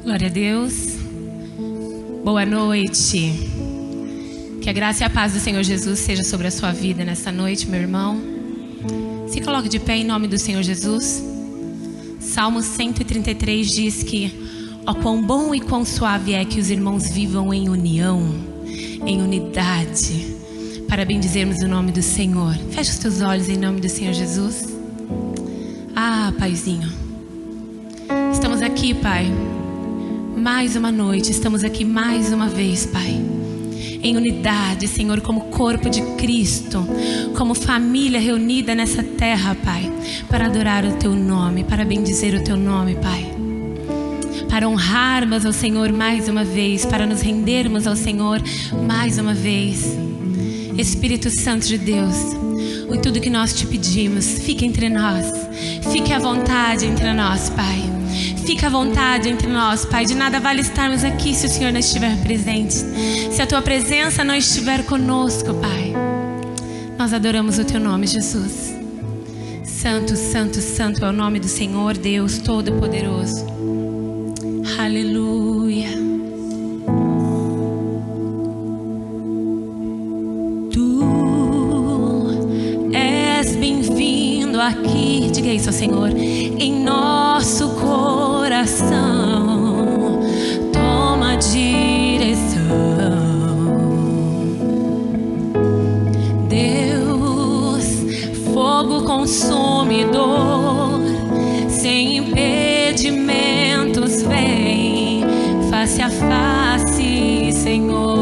Glória a Deus. Boa noite. Que a graça e a paz do Senhor Jesus seja sobre a sua vida nessa noite, meu irmão. Se coloque de pé em nome do Senhor Jesus. Salmo 133 diz que ó quão bom e quão suave é que os irmãos vivam em união, em unidade, para bendizermos o nome do Senhor. Feche os teus olhos em nome do Senhor Jesus. Ah, Paizinho, estamos aqui, Pai, mais uma noite, estamos aqui mais uma vez, Pai, em unidade, Senhor, como corpo de Cristo, como família reunida nessa terra, Pai, para adorar o Teu nome, para bendizer o Teu nome, Pai, para honrarmos ao Senhor mais uma vez, para nos rendermos ao Senhor mais uma vez. Espírito Santo de Deus, em tudo que nós te pedimos, fique entre nós, fique à vontade entre nós, Pai. Fique à vontade entre nós, Pai. De nada vale estarmos aqui se o Senhor não estiver presente, se a Tua presença não estiver conosco, Pai. Nós adoramos o Teu nome, Jesus. Santo, santo, santo é o nome do Senhor, Deus Todo-Poderoso. Aleluia. Tu és bem-vindo aqui, diga isso ao Senhor, em nosso coração, toma direção, Deus, fogo consumidor, sem impedimentos, vem face a face, Senhor.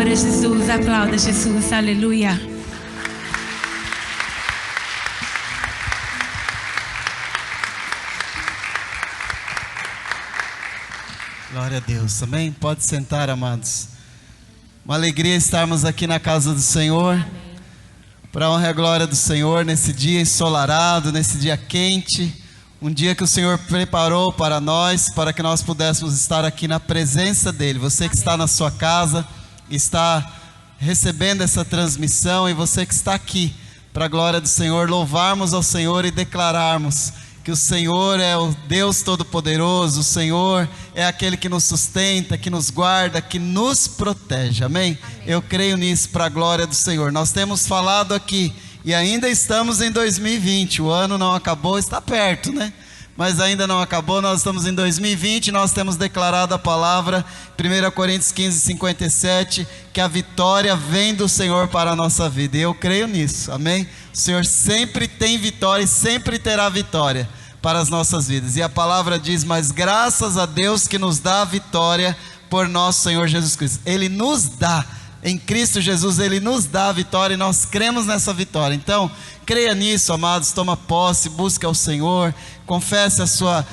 Adora Jesus, aplauda Jesus, aleluia. Glória a Deus, amém? Pode sentar, amados. Uma alegria estarmos aqui na casa do Senhor, para a honra e a glória do Senhor, nesse dia ensolarado, nesse dia quente, um dia que o Senhor preparou para nós, para que nós pudéssemos estar aqui na presença dEle. Você que está na sua casa, está recebendo essa transmissão, e você que está aqui, para a glória do Senhor, louvarmos ao Senhor e declararmos que o Senhor é o Deus Todo-Poderoso, o Senhor é aquele que nos sustenta, que nos guarda, que nos protege, amém? Eu creio nisso para a glória do Senhor. Nós temos falado aqui, e ainda estamos em 2020, o ano não acabou, está perto, né? Mas ainda não acabou, nós estamos em 2020, nós temos declarado a palavra, 1 Coríntios 15, 57, que a vitória vem do Senhor para a nossa vida, e eu creio nisso, amém? O Senhor sempre tem vitória e sempre terá vitória para as nossas vidas, e a palavra diz, mas graças a Deus que nos dá a vitória por nosso Senhor Jesus Cristo. Ele nos dá, em Cristo Jesus, Ele nos dá a vitória, e nós cremos nessa vitória. Então, creia nisso, amados, toma posse, busque ao Senhor, confesse a sua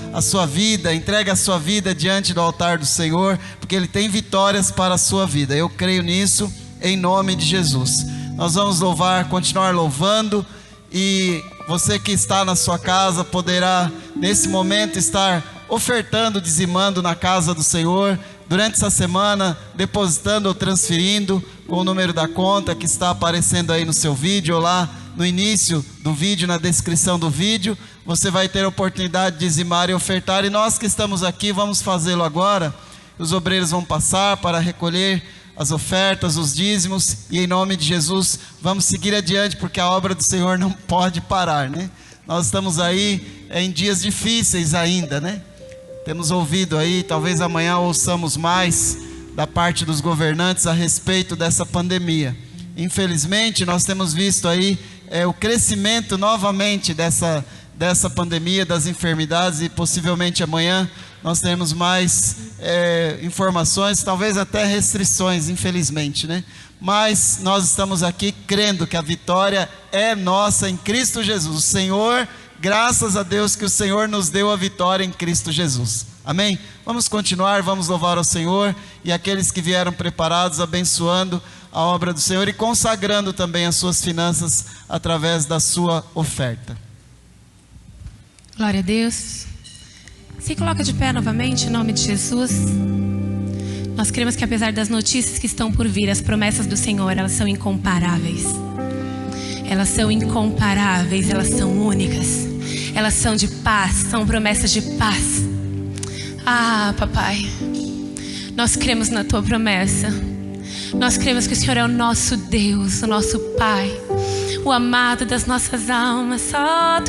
vida, entregue a sua vida diante do altar do Senhor, porque Ele tem vitórias para a sua vida. Eu creio nisso, em nome de Jesus. Nós vamos louvar, continuar louvando, e você que está na sua casa poderá nesse momento estar ofertando, dizimando na casa do Senhor, durante essa semana, depositando ou transferindo com o número da conta que está aparecendo aí no seu vídeo, ou lá no início do vídeo, na descrição do vídeo. Você vai ter a oportunidade de dizimar e ofertar, e nós que estamos aqui vamos fazê-lo agora. Os obreiros vão passar para recolher as ofertas, os dízimos, e em nome de Jesus vamos seguir adiante, porque a obra do Senhor não pode parar, né? Nós estamos aí em dias difíceis ainda, né? Temos ouvido aí, talvez amanhã ouçamos mais da parte dos governantes a respeito dessa pandemia. Infelizmente nós temos visto aí o crescimento novamente dessa pandemia, das enfermidades, e possivelmente amanhã nós teremos mais informações, talvez até restrições, infelizmente, né? Mas nós estamos aqui crendo que a vitória é nossa em Cristo Jesus. O Senhor, graças a Deus que o Senhor nos deu a vitória em Cristo Jesus, amém? Vamos continuar, vamos louvar ao Senhor, e aqueles que vieram preparados, abençoando a obra do Senhor e consagrando também as suas finanças através da sua oferta. Glória a Deus. Se coloca de pé novamente em nome de Jesus. Nós cremos que apesar das notícias que estão por vir, as promessas do Senhor, elas são incomparáveis. Elas são incomparáveis, elas são únicas. Elas são de paz, são promessas de paz. Ah, papai, nós cremos na tua promessa. Nós cremos que o Senhor é o nosso Deus, o nosso Pai, o amado das nossas almas. Só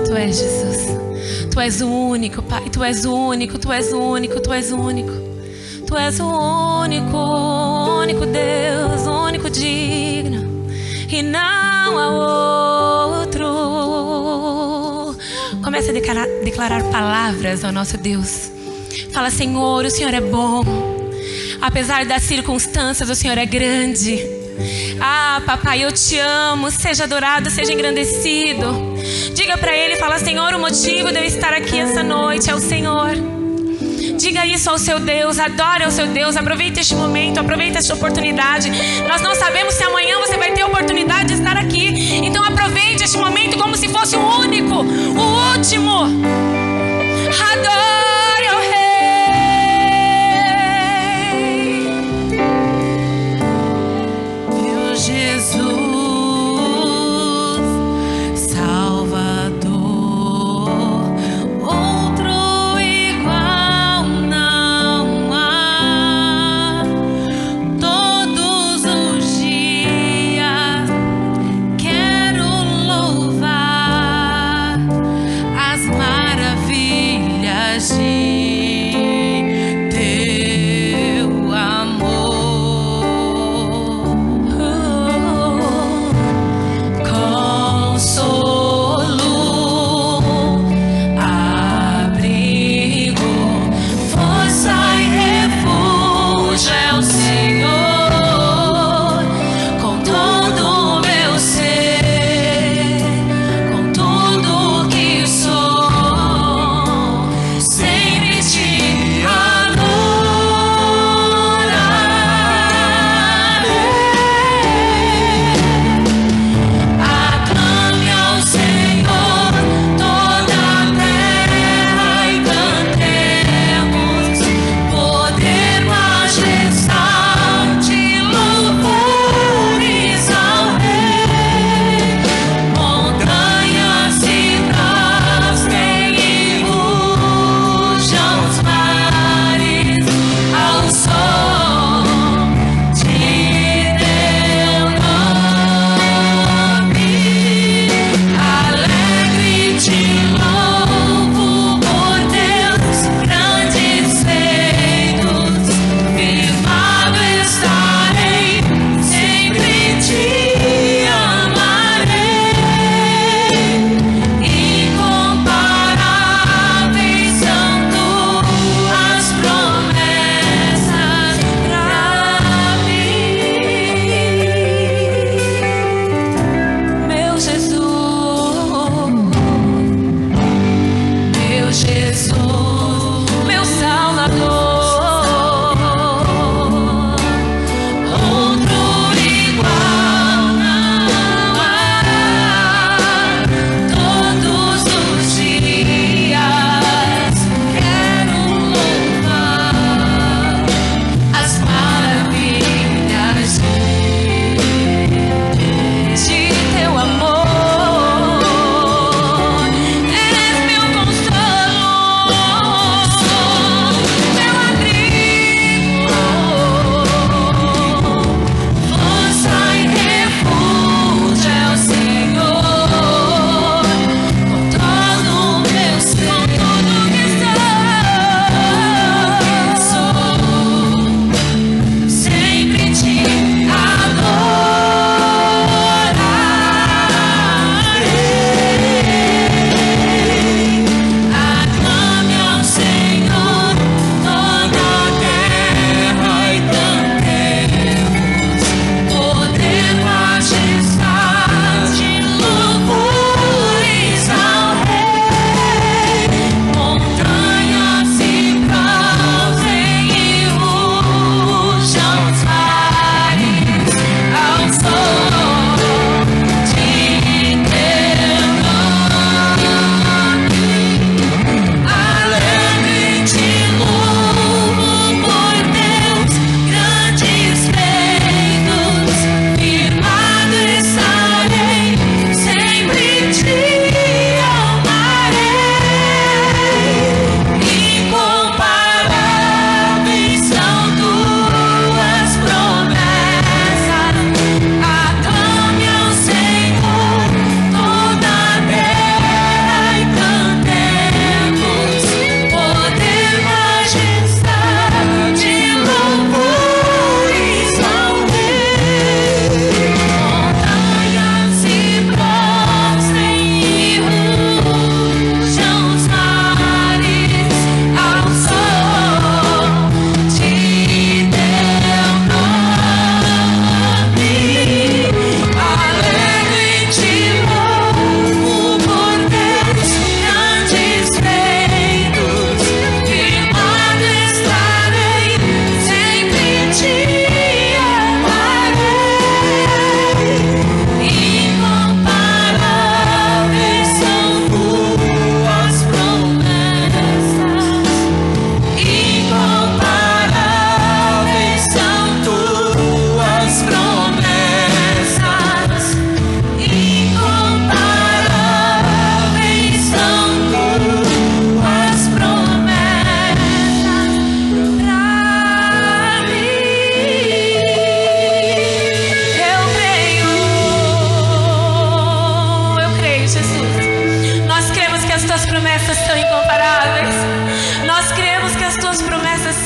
tu és Jesus. Tu és o único, Pai. Tu és o único, tu és o único, tu és o único. Tu és o único Deus, o único digno, e não há outro. Comece a declarar palavras ao nosso Deus. Fala, Senhor, o Senhor é bom. Apesar das circunstâncias, o Senhor é grande. Ah, papai, eu te amo. Seja adorado, seja engrandecido. Diga para Ele, fala, Senhor, o motivo de eu estar aqui essa noite é o Senhor. Diga isso ao seu Deus, adore ao seu Deus. Aproveite este momento, aproveite esta oportunidade. Nós não sabemos se amanhã você vai ter a oportunidade de estar aqui. Então aproveite este momento como se fosse o único, o último. Adore ao Rei. Meu Jesus, As maravilhas de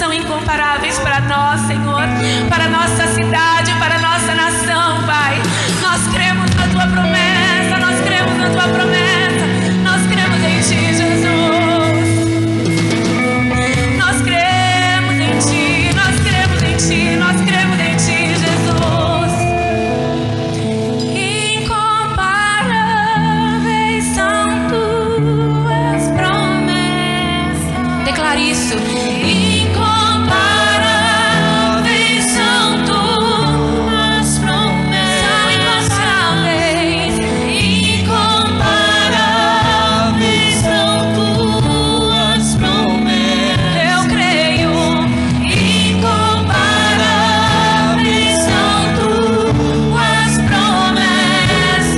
são incomparáveis para nós, Senhor, para a nossa cidade, para a nossa nação, Pai. Nós cremos na Tua promessa, nós cremos na Tua promessa, nós cremos em Ti, Jesus. Nós cremos em Ti, nós cremos em Ti, nós cremos em Ti, Jesus. Incomparáveis são Tuas promessas. Declare isso. Incomparáveis são Tuas promessas. Incomparáveis são Tuas promessas. Eu creio. Incomparáveis são Tuas promessas.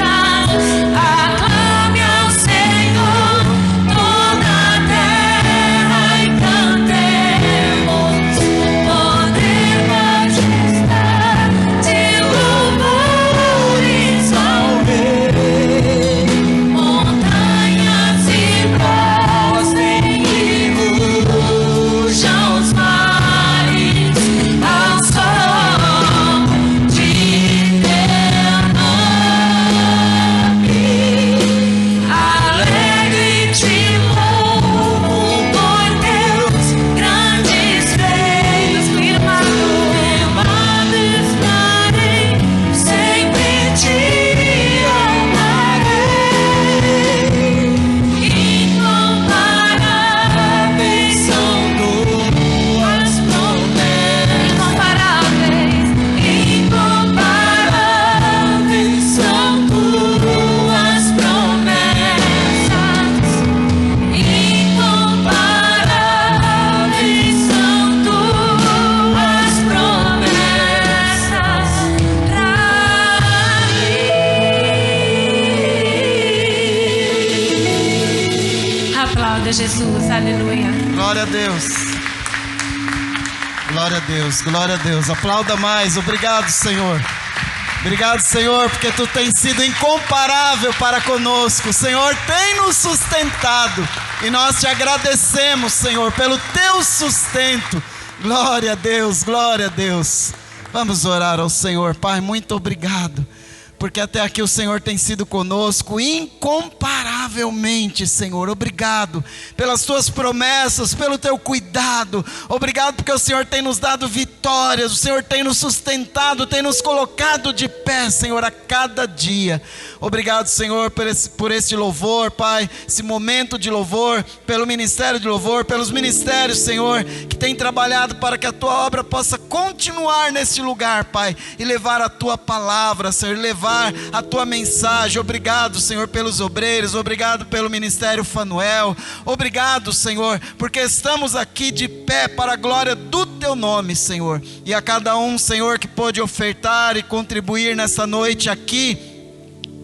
Aclame ao Senhor toda a terra e cantemos poder, majestade, louvores ao Rei. Montanhas se prostrem e rujam os mares ao som de Teu nome. Alegre te louvo por Teus grandes feitos, firmado estarei, sempre te amarei. Incomparáveis são Tuas promessas. Incomparáveis, incomparáveis são Tuas promessas. Incomparáveis são Tuas promessas pra mim. Aplauda Jesus, aleluia. Glória a Deus. Glória a Deus, glória a Deus. Aplauda mais. Obrigado, Senhor. Obrigado, Senhor, porque Tu tens sido incomparável para conosco. O Senhor tem nos sustentado e nós Te agradecemos, Senhor, pelo Teu sustento. Glória a Deus, glória a Deus. Vamos orar ao Senhor. Pai, muito obrigado, porque até aqui o Senhor tem sido conosco incomparavelmente, Senhor. Obrigado pelas Tuas promessas, pelo Teu cuidado. Obrigado porque o Senhor tem nos dado vitórias, o Senhor tem nos sustentado, tem nos colocado de pé, Senhor, a cada dia. Obrigado, Senhor, por este louvor, Pai, esse momento de louvor, pelo ministério de louvor, pelos ministérios, Senhor, que tem trabalhado para que a Tua obra possa continuar neste lugar, Pai, e levar a Tua palavra, Senhor, levar a Tua mensagem. Obrigado, Senhor, pelos obreiros, obrigado pelo ministério Fanuel, obrigado, Senhor, porque estamos aqui de pé para a glória do Teu nome, Senhor, e a cada um, Senhor, que pôde ofertar e contribuir nessa noite aqui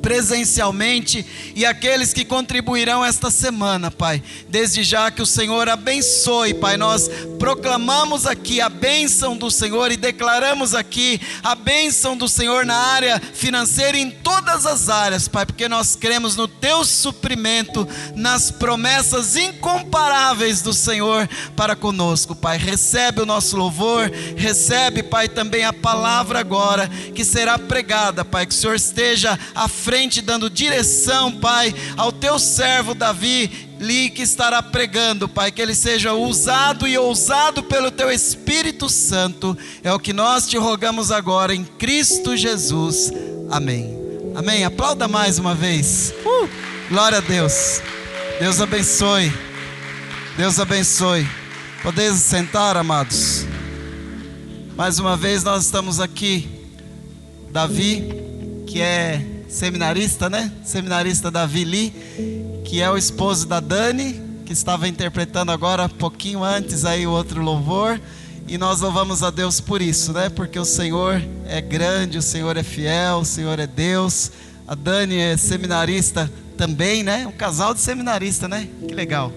presencialmente, e aqueles que contribuirão esta semana, Pai, desde já que o Senhor abençoe, Pai. Nós proclamamos aqui a bênção do Senhor e declaramos aqui a bênção do Senhor na área financeira e em todas as áreas, Pai, porque nós cremos no Teu suprimento, nas promessas incomparáveis do Senhor para conosco, Pai. Recebe o nosso louvor, recebe, Pai, também a palavra agora que será pregada, Pai, que o Senhor esteja à frente, dando direção, Pai, ao Teu servo Davi, que estará pregando, Pai, que ele seja usado e ousado pelo Teu Espírito Santo. É o que nós Te rogamos agora em Cristo Jesus, amém. Amém, aplauda mais uma vez. Glória a Deus. Deus abençoe, Deus abençoe. Podeis sentar, amados. Mais uma vez nós estamos aqui, Davi, que é seminarista, né? Seminarista Davi Lee, que é o esposo da Dani, que estava interpretando agora, pouquinho antes aí o outro louvor, e nós louvamos a Deus por isso, né? Porque o Senhor é grande, o Senhor é fiel, o Senhor é Deus. A Dani é seminarista também, né? Um casal de seminarista, né? Que legal.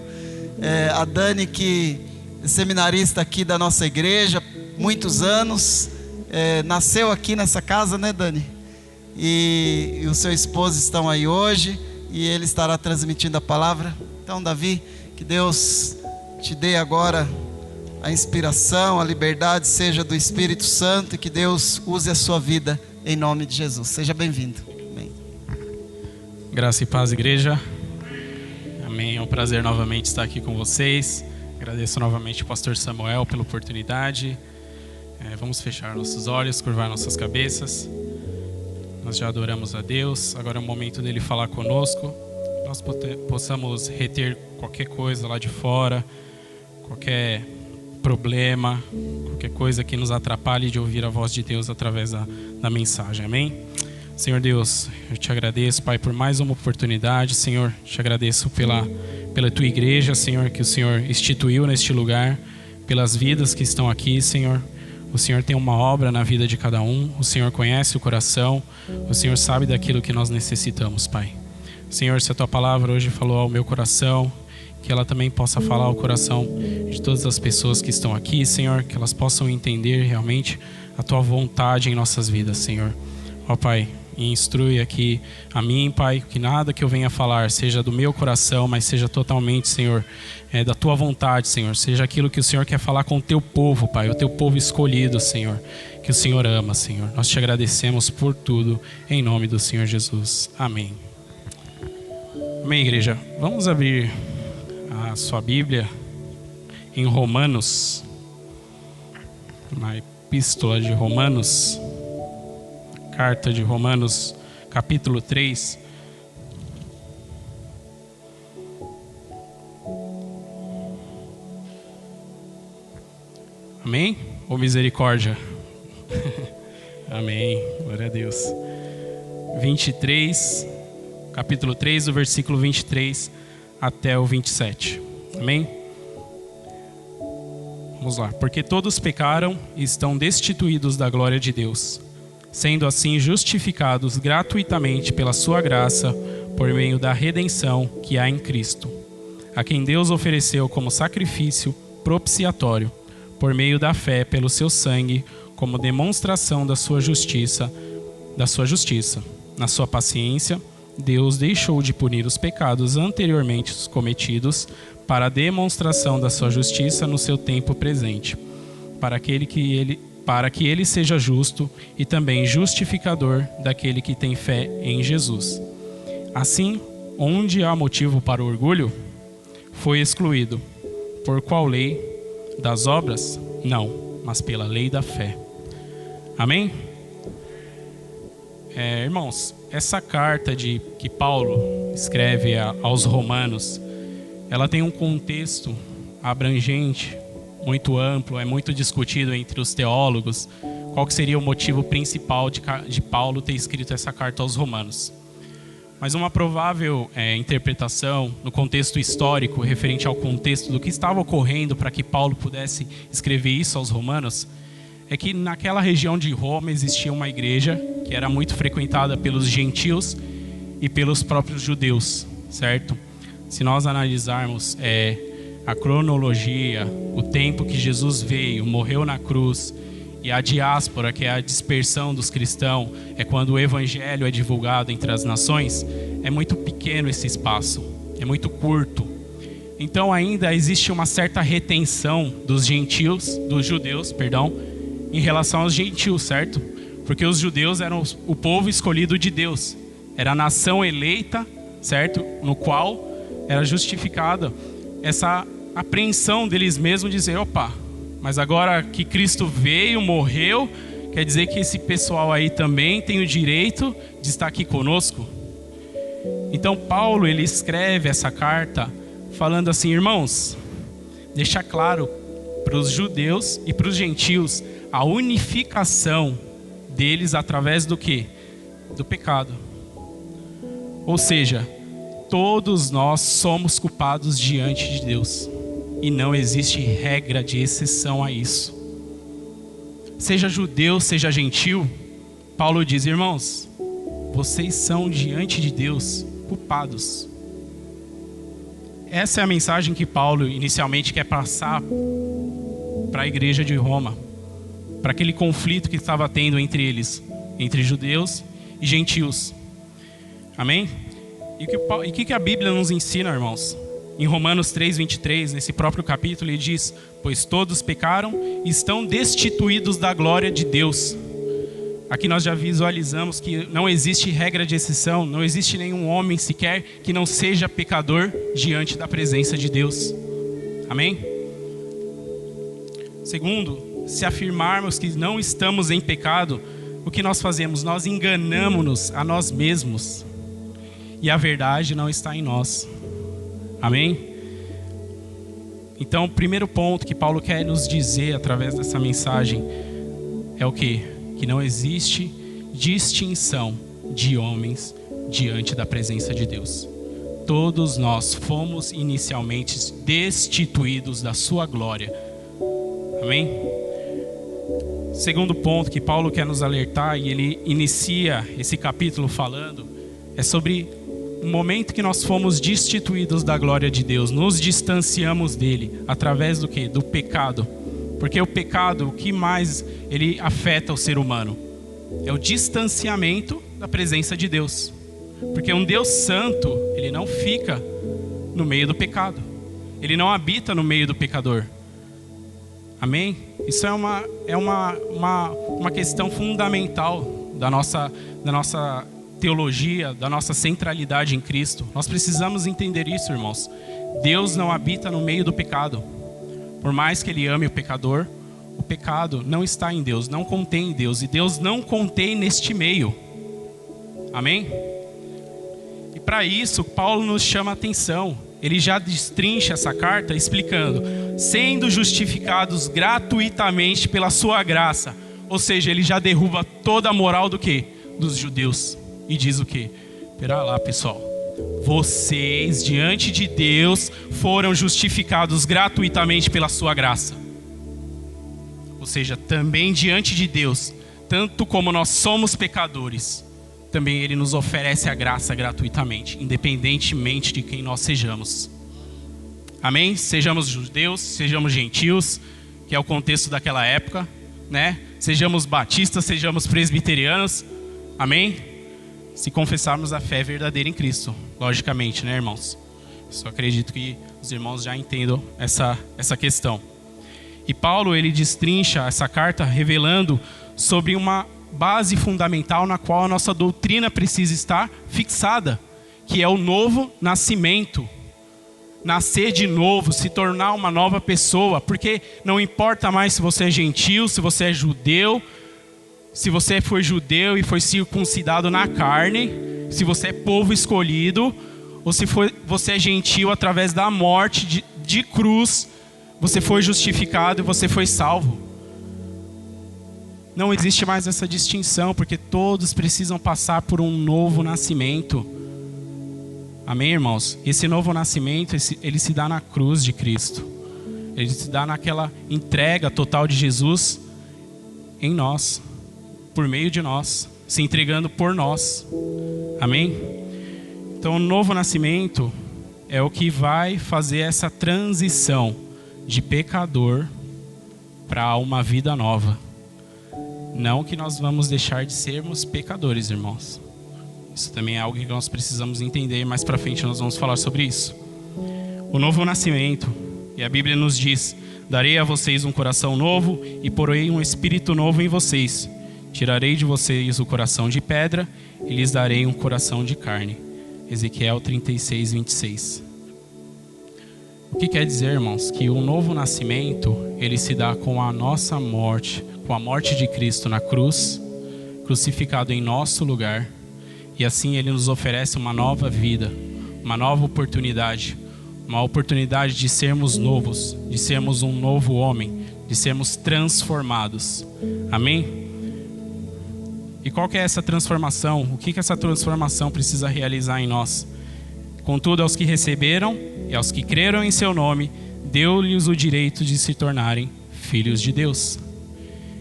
A Dani, que é seminarista aqui da nossa igreja, muitos anos, nasceu aqui nessa casa, né, Dani? E o seu esposo estão aí hoje, e ele estará transmitindo a palavra. Então, Davi, que Deus te dê agora a inspiração, a liberdade seja do Espírito Santo e que Deus use a sua vida em nome de Jesus. Seja bem-vindo. Amém. Graça e paz, igreja. Amém. É um prazer novamente estar aqui com vocês. Agradeço novamente ao pastor Samuel pela oportunidade. Vamos fechar nossos olhos, curvar nossas cabeças. Nós já adoramos a Deus. Agora é o momento dele falar conosco. Nós possamos reter qualquer coisa lá de fora, qualquer problema, qualquer coisa que nos atrapalhe de ouvir a voz de Deus através da mensagem. Amém? Senhor Deus, eu te agradeço, Pai, por mais uma oportunidade. Senhor, te agradeço pela tua igreja, Senhor, que o Senhor instituiu neste lugar, pelas vidas que estão aqui, Senhor. O Senhor tem uma obra na vida de cada um. O Senhor conhece o coração. O Senhor sabe daquilo que nós necessitamos, Pai. Senhor, se a tua palavra hoje falou ao meu coração, que ela também possa falar ao coração de todas as pessoas que estão aqui, Senhor, que elas possam entender realmente a tua vontade em nossas vidas, Senhor. Ó Pai, instrui aqui a mim, Pai, que nada que eu venha falar seja do meu coração, mas seja totalmente, Senhor, da tua vontade, Senhor. Seja aquilo que o Senhor quer falar com o teu povo, Pai, o teu povo escolhido, Senhor, que o Senhor ama, Senhor. Nós te agradecemos por tudo, em nome do Senhor Jesus. Amém. Amém, igreja. Vamos abrir a sua Bíblia em Romanos, na epístola de Romanos, carta de Romanos, capítulo 3. Amém? Ou misericórdia? Amém. Glória a Deus. 23, capítulo 3, do versículo 23 até o 27. Amém? Vamos lá. Porque todos pecaram e estão destituídos da glória de Deus, sendo assim justificados gratuitamente pela sua graça, por meio da redenção que há em Cristo, a quem Deus ofereceu como sacrifício propiciatório, por meio da fé pelo seu sangue, como demonstração da sua justiça. Na sua paciência, Deus deixou de punir os pecados anteriormente cometidos, para a demonstração da sua justiça no seu tempo presente, para que ele seja justo e também justificador daquele que tem fé em Jesus. Assim, onde há motivo para o orgulho, foi excluído. Por qual lei? Das obras? Não, mas pela lei da fé. Amém? Irmãos, essa carta que Paulo escreve aos Romanos, ela tem um contexto abrangente, muito amplo, é muito discutido entre os teólogos qual que seria o motivo principal de Paulo ter escrito essa carta aos Romanos. Mas uma provável interpretação no contexto histórico, referente ao contexto do que estava ocorrendo para que Paulo pudesse escrever isso aos Romanos, é que naquela região de Roma existia uma igreja que era muito frequentada pelos gentios e pelos próprios judeus, certo? Se nós analisarmos a cronologia, o tempo que Jesus veio, morreu na cruz, e a diáspora, que é a dispersão dos cristãos, é quando o evangelho é divulgado entre as nações, é muito pequeno esse espaço, é muito curto. Então ainda existe uma certa retenção dos judeus, em relação aos gentios, certo? Porque os judeus eram o povo escolhido de Deus, era a nação eleita, certo? No qual era justificada essa apreensão deles mesmos, dizer, opa, mas agora que Cristo veio, morreu, quer dizer que esse pessoal aí também tem o direito de estar aqui conosco? Então Paulo, ele escreve essa carta falando assim, irmãos, deixa claro para os judeus e para os gentios a unificação deles através do quê? Do pecado. Ou seja, todos nós somos culpados diante de Deus. E não existe regra de exceção a isso. Seja judeu, seja gentil, Paulo diz, irmãos, vocês são diante de Deus culpados. Essa é a mensagem que Paulo inicialmente quer passar para a igreja de Roma, para aquele conflito que estava tendo entre eles, entre judeus e gentios. Amém? E o que a Bíblia nos ensina, irmãos? Em Romanos 3:23, nesse próprio capítulo, ele diz: pois todos pecaram e estão destituídos da glória de Deus. Aqui nós já visualizamos que não existe regra de exceção, não existe nenhum homem sequer que não seja pecador diante da presença de Deus. Amém? Segundo, se afirmarmos que não estamos em pecado, o que nós fazemos? Nós enganamos-nos a nós mesmos. E a verdade não está em nós. Amém? Então, o primeiro ponto que Paulo quer nos dizer através dessa mensagem é o quê? Que não existe distinção de homens diante da presença de Deus. Todos nós fomos inicialmente destituídos da sua glória. Amém? Segundo ponto que Paulo quer nos alertar, e ele inicia esse capítulo falando, é sobre o momento que nós fomos destituídos da glória de Deus, nos distanciamos dele, através do quê? Do pecado. Porque o pecado, o que mais ele afeta o ser humano? É o distanciamento da presença de Deus. Porque um Deus santo, ele não fica no meio do pecado. Ele não habita no meio do pecador. Amém? Isso é uma questão fundamental da nossa teologia, da nossa centralidade em Cristo. Nós precisamos entender isso, irmãos. Deus não habita no meio do pecado. Por mais que ele ame o pecador, o pecado não está em Deus, não contém em Deus, e Deus não contém neste meio. Amém? E para isso, Paulo nos chama a atenção. Ele já destrincha essa carta explicando: sendo justificados gratuitamente pela sua graça. Ou seja, ele já derruba toda a moral do quê? Dos judeus. E diz o quê? Pera lá, pessoal. Vocês, diante de Deus, foram justificados gratuitamente pela sua graça. Ou seja, também diante de Deus, tanto como nós somos pecadores, também Ele nos oferece a graça gratuitamente, independentemente de quem nós sejamos. Amém? Sejamos judeus, sejamos gentios, que é o contexto daquela época, né? Sejamos batistas, sejamos presbiterianos. Amém? Se confessarmos a fé verdadeira em Cristo, logicamente, né, irmãos? Só acredito que os irmãos já entendam essa questão. E Paulo, ele destrincha essa carta revelando sobre uma base fundamental na qual a nossa doutrina precisa estar fixada, que é o novo nascimento. Nascer de novo, se tornar uma nova pessoa, porque não importa mais se você é gentil, se você é judeu, se você foi judeu e foi circuncidado na carne, se você é povo escolhido, ou se você é gentil através da morte de cruz, você foi justificado e você foi salvo. Não existe mais essa distinção, porque todos precisam passar por um novo nascimento. Amém, irmãos? Esse novo nascimento, ele se dá na cruz de Cristo. Ele se dá naquela entrega total de Jesus em nós, por meio de nós, se entregando por nós. Amém? Então o novo nascimento é o que vai fazer essa transição de pecador para uma vida nova. Não que nós vamos deixar de sermos pecadores, irmãos. Isso também é algo que nós precisamos entender, e mais para frente nós vamos falar sobre isso. O novo nascimento, e a Bíblia nos diz: darei a vocês um coração novo e porei um espírito novo em vocês. Tirarei de vocês o coração de pedra e lhes darei um coração de carne. Ezequiel 36:26. O que quer dizer, irmãos? Que o novo nascimento, ele se dá com a nossa morte, com a morte de Cristo na cruz, crucificado em nosso lugar. E assim ele nos oferece uma nova vida, uma nova oportunidade, uma oportunidade de sermos novos, de sermos um novo homem, de sermos transformados. Amém? E qual que é essa transformação? O que essa transformação precisa realizar em nós? Contudo, aos que receberam e aos que creram em seu nome, deu-lhes o direito de se tornarem filhos de Deus.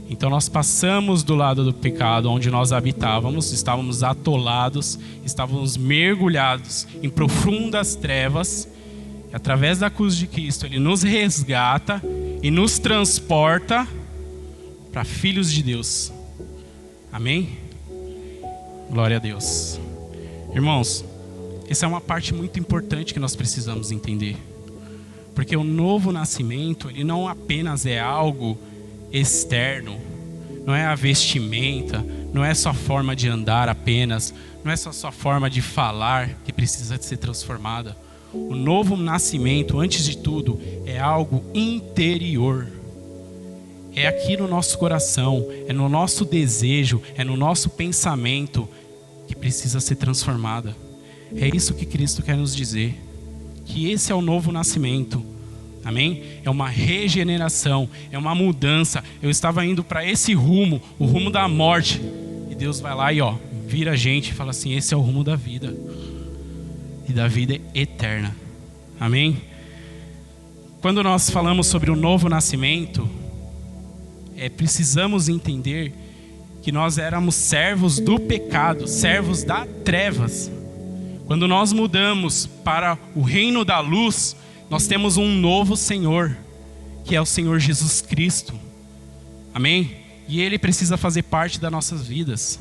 Então nós passamos do lado do pecado, onde nós habitávamos, estávamos atolados, estávamos mergulhados em profundas trevas. E através da cruz de Cristo, Ele nos resgata e nos transporta para filhos de Deus. Amém? Glória a Deus. Irmãos, Essa é uma parte muito importante que nós precisamos entender. Porque o novo nascimento, ele não apenas é algo externo, não é a vestimenta, não é só a forma de andar apenas, não é só a sua forma de falar que precisa de ser transformada. O novo nascimento, antes de tudo, é algo interior. É aqui no nosso coração, é no nosso desejo, é no nosso pensamento que precisa ser transformada. É isso que Cristo quer nos dizer. Que esse é o novo nascimento. Amém? É uma regeneração, é uma mudança. Eu estava indo para esse rumo, o rumo da morte. E Deus vai lá e vira a gente e fala assim, esse é o rumo da vida. E da vida eterna. Amém? Quando nós falamos sobre o novo nascimento, precisamos entender que nós éramos servos do pecado, servos das trevas. Quando nós mudamos para o reino da luz, nós temos um novo Senhor, que é o Senhor Jesus Cristo. Amém? E Ele precisa fazer parte das nossas vidas.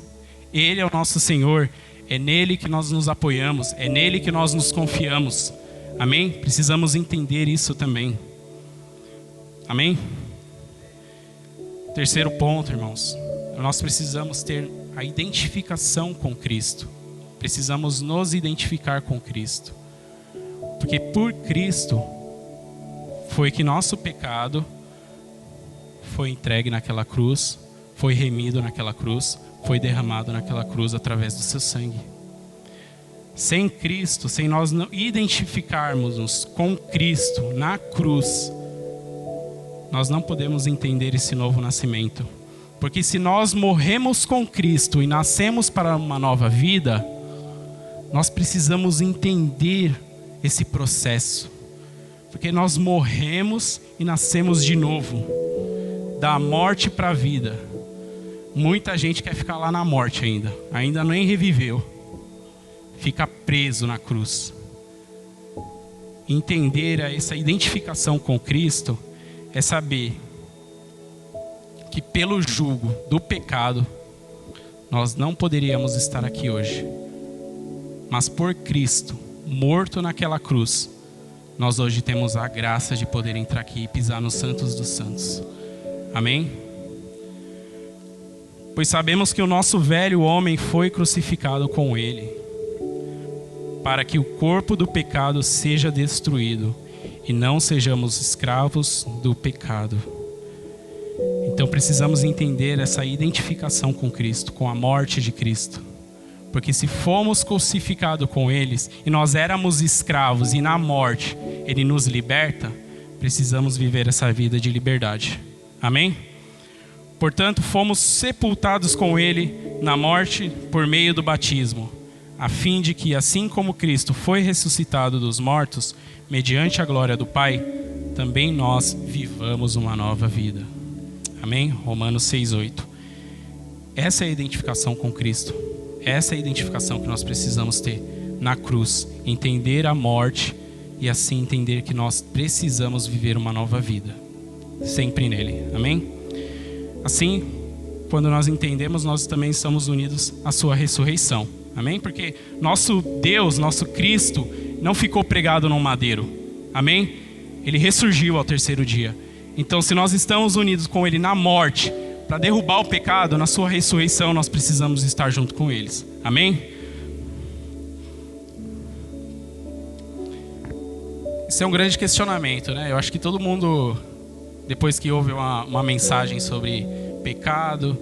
Ele é o nosso Senhor. É nele que nós nos apoiamos. É nele que nós nos confiamos. Amém? Precisamos entender isso também. Amém? Terceiro ponto, irmãos. Nós precisamos ter a identificação com Cristo. Precisamos nos identificar com Cristo. Porque por Cristo foi que nosso pecado foi entregue naquela cruz, foi remido naquela cruz, foi derramado naquela cruz através do seu sangue. Sem Cristo, sem nós identificarmos-nos com Cristo na cruz, nós não podemos entender esse novo nascimento. Porque se nós morremos com Cristo e nascemos para uma nova vida, nós precisamos entender esse processo. Porque nós morremos e nascemos de novo. Da morte para a vida. Muita gente quer ficar lá na morte ainda nem reviveu. Fica preso na cruz. Entender essa identificação com Cristo é saber que pelo jugo do pecado nós não poderíamos estar aqui hoje. Mas por Cristo, morto naquela cruz, nós hoje temos a graça de poder entrar aqui e pisar nos santos dos santos. Amém? Pois sabemos que o nosso velho homem foi crucificado com ele, para que o corpo do pecado seja destruído e não sejamos escravos do pecado. Então precisamos entender essa identificação com Cristo, com a morte de Cristo. Porque se fomos crucificados com eles e nós éramos escravos e na morte Ele nos liberta, precisamos viver essa vida de liberdade. Amém? Portanto, fomos sepultados com Ele na morte por meio do batismo, a fim de que, assim como Cristo foi ressuscitado dos mortos, mediante a glória do Pai, também nós vivamos uma nova vida. Amém? Romanos 6:8. Essa é a identificação com Cristo. Essa é a identificação que nós precisamos ter na cruz. Entender a morte e assim entender que nós precisamos viver uma nova vida. Sempre nele. Amém? Assim, quando nós entendemos, nós também estamos unidos à sua ressurreição. Amém? Porque nosso Deus, nosso Cristo, não ficou pregado num madeiro. Amém? Ele ressurgiu ao terceiro dia. Então, se nós estamos unidos com Ele na morte, para derrubar o pecado, na sua ressurreição, nós precisamos estar junto com eles. Amém? Isso é um grande questionamento, né? Eu acho que todo mundo, depois que ouve uma mensagem sobre pecado,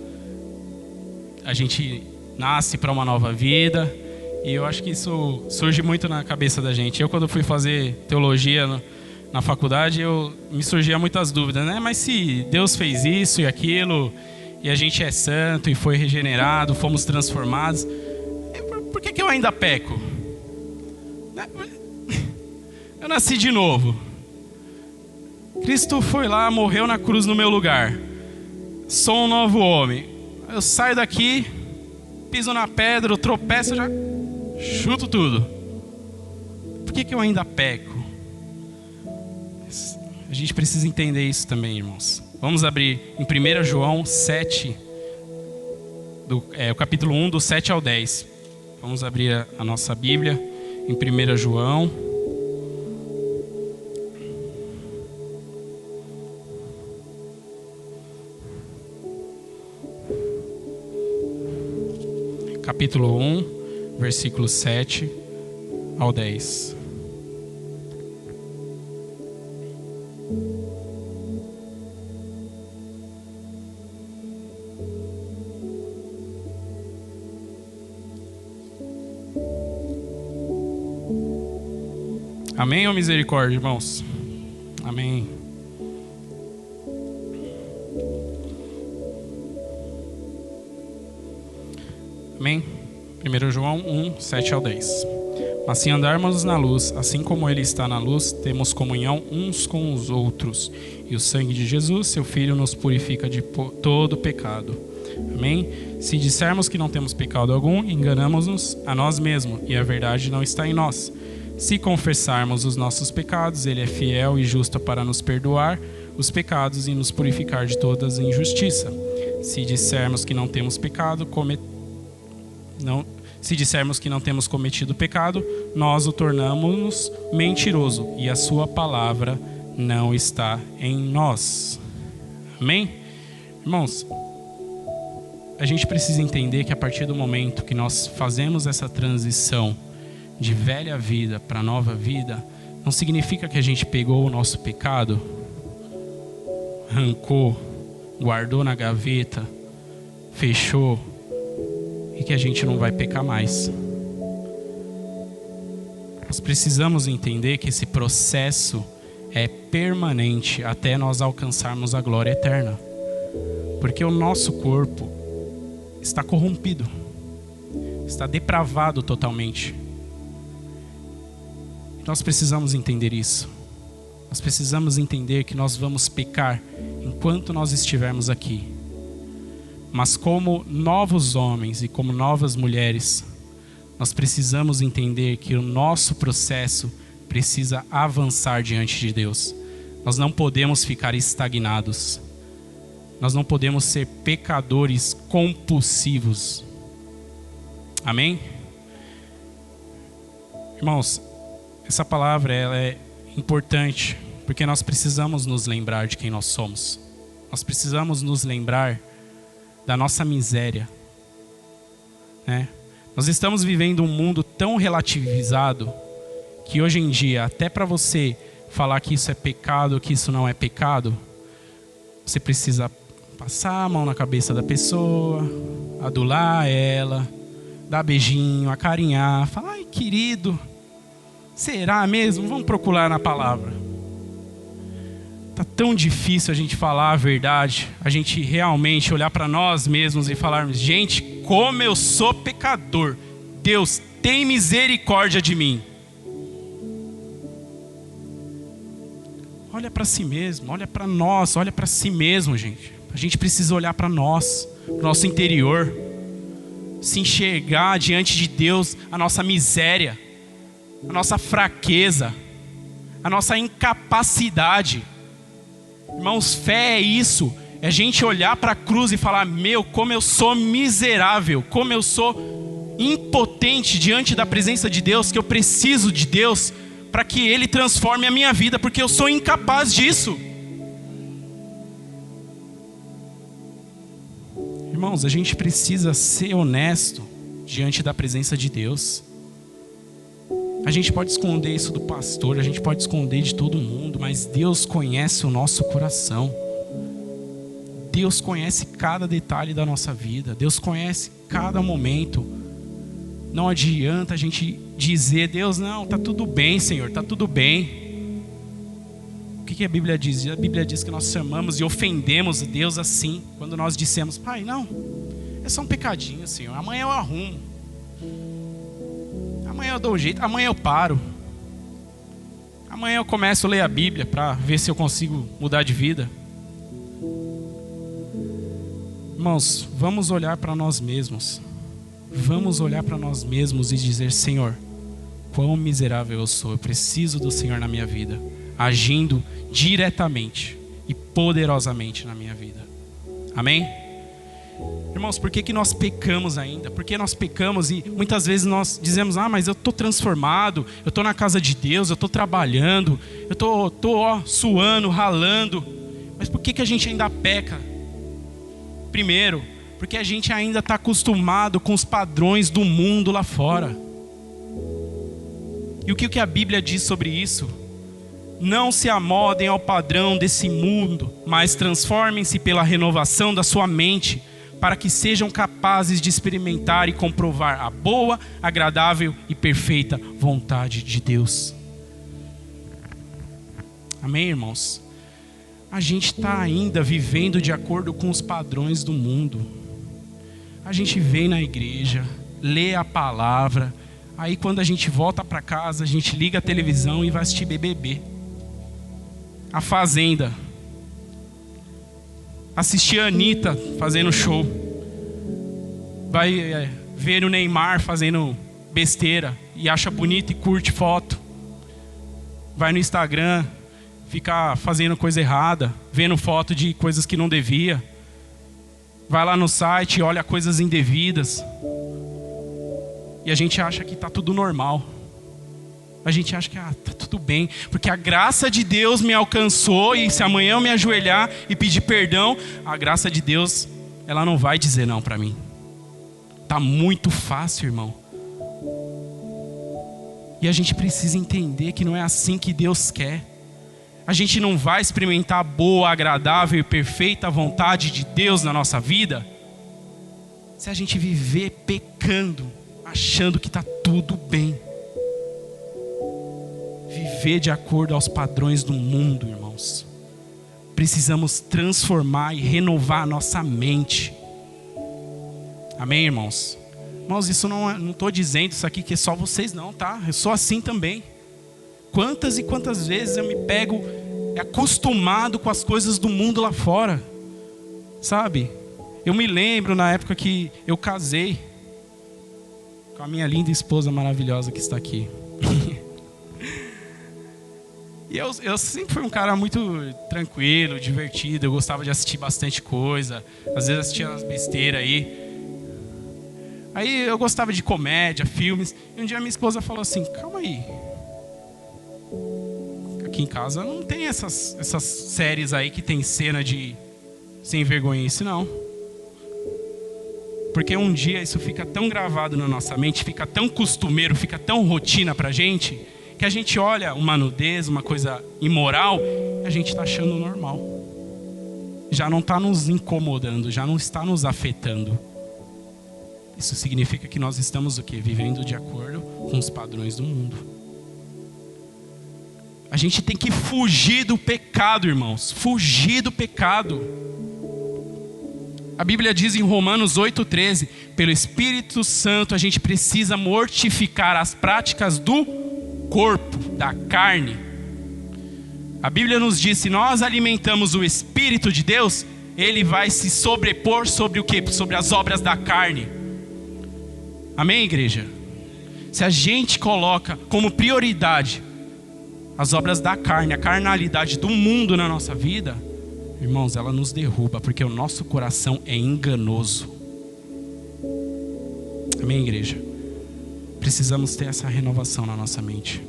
a gente nasce para uma nova vida. E eu acho que isso surge muito na cabeça da gente. Eu, quando fui fazer teologia na faculdade, me surgia muitas dúvidas, né? Mas se Deus fez isso e aquilo, e a gente é santo e foi regenerado, fomos transformados, por que eu ainda peco? Eu nasci de novo. Cristo foi lá, morreu na cruz no meu lugar. Sou um novo homem. Eu saio daqui, piso na pedra, eu tropeço, já chuto tudo. Por que eu ainda peco? A gente precisa entender isso também, irmãos. Vamos abrir em 1 João 7, o capítulo 1, do 7 ao 10. Vamos abrir a nossa Bíblia em 1 João. Capítulo 1, versículos 7 ao 10. Amém ou misericórdia, irmãos? Amém. Amém? 1 João 1, 7 ao 10. Mas se andarmos na luz, assim como Ele está na luz, temos comunhão uns com os outros. E o sangue de Jesus, seu Filho, nos purifica de todo pecado. Amém? Se dissermos que não temos pecado algum, enganamos-nos a nós mesmos, e a verdade não está em nós. Se confessarmos os nossos pecados, Ele é fiel e justo para nos perdoar os pecados e nos purificar de toda injustiça. Se dissermos que não temos pecado, Se dissermos que não temos cometido pecado, nós o tornamos mentiroso e a sua palavra não está em nós. Amém? Irmãos, a gente precisa entender que a partir do momento que nós fazemos essa transição de velha vida para nova vida, não significa que a gente pegou o nosso pecado, arrancou, guardou na gaveta, fechou, e que a gente não vai pecar mais. Nós precisamos entender que esse processo é permanente até nós alcançarmos a glória eterna. Porque o nosso corpo está corrompido, está depravado totalmente. Nós precisamos entender isso. Nós precisamos entender que nós vamos pecar enquanto nós estivermos aqui. Mas como novos homens e como novas mulheres, nós precisamos entender que o nosso processo precisa avançar diante de Deus. Nós não podemos ficar estagnados. Nós não podemos ser pecadores compulsivos. Amém? Irmãos, essa palavra ela é importante porque nós precisamos nos lembrar de quem nós somos. Nós precisamos nos lembrar da nossa miséria, né? Nós estamos vivendo um mundo tão relativizado que hoje em dia, até para você falar que isso é pecado, que isso não é pecado, você precisa passar a mão na cabeça da pessoa, adular ela, dar beijinho, acarinhar, falar: ai, querido, será mesmo? Vamos procurar na palavra. Tá tão difícil a gente falar a verdade, a gente realmente olhar para nós mesmos e falarmos: gente, como eu sou pecador, Deus, tem misericórdia de mim. Olha para si mesmo, olha para nós, olha para si mesmo, gente. A gente precisa olhar para nós, para o nosso interior, se enxergar diante de Deus a nossa miséria, a nossa fraqueza, a nossa incapacidade. Irmãos, fé é isso, é a gente olhar para a cruz e falar: meu, como eu sou miserável, como eu sou impotente diante da presença de Deus, que eu preciso de Deus para que Ele transforme a minha vida, porque eu sou incapaz disso. Irmãos, a gente precisa ser honesto diante da presença de Deus. A gente pode esconder isso do pastor, a gente pode esconder de todo mundo, mas Deus conhece o nosso coração. Deus conhece cada detalhe da nossa vida. Deus conhece cada momento. Não adianta a gente dizer: Deus, não, tá tudo bem, Senhor, tá tudo bem. O que a Bíblia diz? A Bíblia diz que nós chamamos e ofendemos Deus assim, quando nós dissemos: Pai, não, é só um pecadinho, Senhor, amanhã eu arrumo. Amanhã eu dou um jeito, amanhã eu paro. Amanhã eu começo a ler a Bíblia para ver se eu consigo mudar de vida. Irmãos, vamos olhar para nós mesmos. Vamos olhar para nós mesmos e dizer: Senhor, quão miserável eu sou. Eu preciso do Senhor na minha vida, agindo diretamente e poderosamente na minha vida. Amém? Irmãos, por que nós pecamos ainda? Por que nós pecamos e muitas vezes nós dizemos: ah, mas eu estou transformado, eu estou na casa de Deus, eu estou trabalhando, eu estou suando, ralando. Mas por que a gente ainda peca? Primeiro, porque a gente ainda está acostumado com os padrões do mundo lá fora. E o que a Bíblia diz sobre isso? Não se amodem ao padrão desse mundo, mas transformem-se pela renovação da sua mente, para que sejam capazes de experimentar e comprovar a boa, agradável e perfeita vontade de Deus. Amém, irmãos? A gente está ainda vivendo de acordo com os padrões do mundo. A gente vem na igreja, lê a palavra, aí quando a gente volta para casa, a gente liga a televisão e vai assistir BBB. A Fazenda. Assistir a Anitta fazendo show. Vai ver o Neymar fazendo besteira e acha bonito e curte foto. Vai no Instagram, fica fazendo coisa errada, vendo foto de coisas que não devia. Vai lá no site e olha coisas indevidas. E a gente acha que está tudo normal. A gente acha que tá tudo bem, porque a graça de Deus me alcançou, e se amanhã eu me ajoelhar e pedir perdão, a graça de Deus, ela não vai dizer não para mim. Tá muito fácil, irmão. E a gente precisa entender que não é assim que Deus quer. A gente não vai experimentar a boa, agradável e perfeita vontade de Deus na nossa vida se a gente viver pecando, achando que tá tudo bem. Viver de acordo aos padrões do mundo, irmãos. Precisamos transformar e renovar a nossa mente. Amém, irmãos? Irmãos, isso não estou dizendo isso aqui que é só vocês não, tá? Eu sou assim também. Quantas e quantas vezes eu me pego acostumado com as coisas do mundo lá fora. Sabe? Eu me lembro na época que eu casei com a minha linda esposa maravilhosa que está aqui. E eu sempre fui um cara muito tranquilo, divertido. Eu gostava de assistir bastante coisa. Às vezes assistia umas besteiras aí. Aí eu gostava de comédia, filmes. E um dia minha esposa falou assim: calma aí. Aqui em casa não tem essas séries aí que tem cena de sem vergonhice, não. Porque um dia isso fica tão gravado na nossa mente, fica tão costumeiro, fica tão rotina pra gente, que a gente olha uma nudez, uma coisa imoral, e a gente está achando normal. Já não está nos incomodando, já não está nos afetando. Isso significa que nós estamos o quê? Vivendo de acordo com os padrões do mundo. A gente tem que fugir do pecado, irmãos. Fugir do pecado. A Bíblia diz em Romanos 8,13: pelo Espírito Santo a gente precisa mortificar as práticas do corpo, da carne. A Bíblia nos diz: se nós alimentamos o Espírito de Deus, ele vai se sobrepor sobre o quê? Sobre as obras da carne. Amém, igreja? Se a gente coloca como prioridade as obras da carne, a carnalidade do mundo na nossa vida, irmãos, ela nos derruba, porque o nosso coração é enganoso. Amém, igreja? Precisamos ter essa renovação na nossa mente.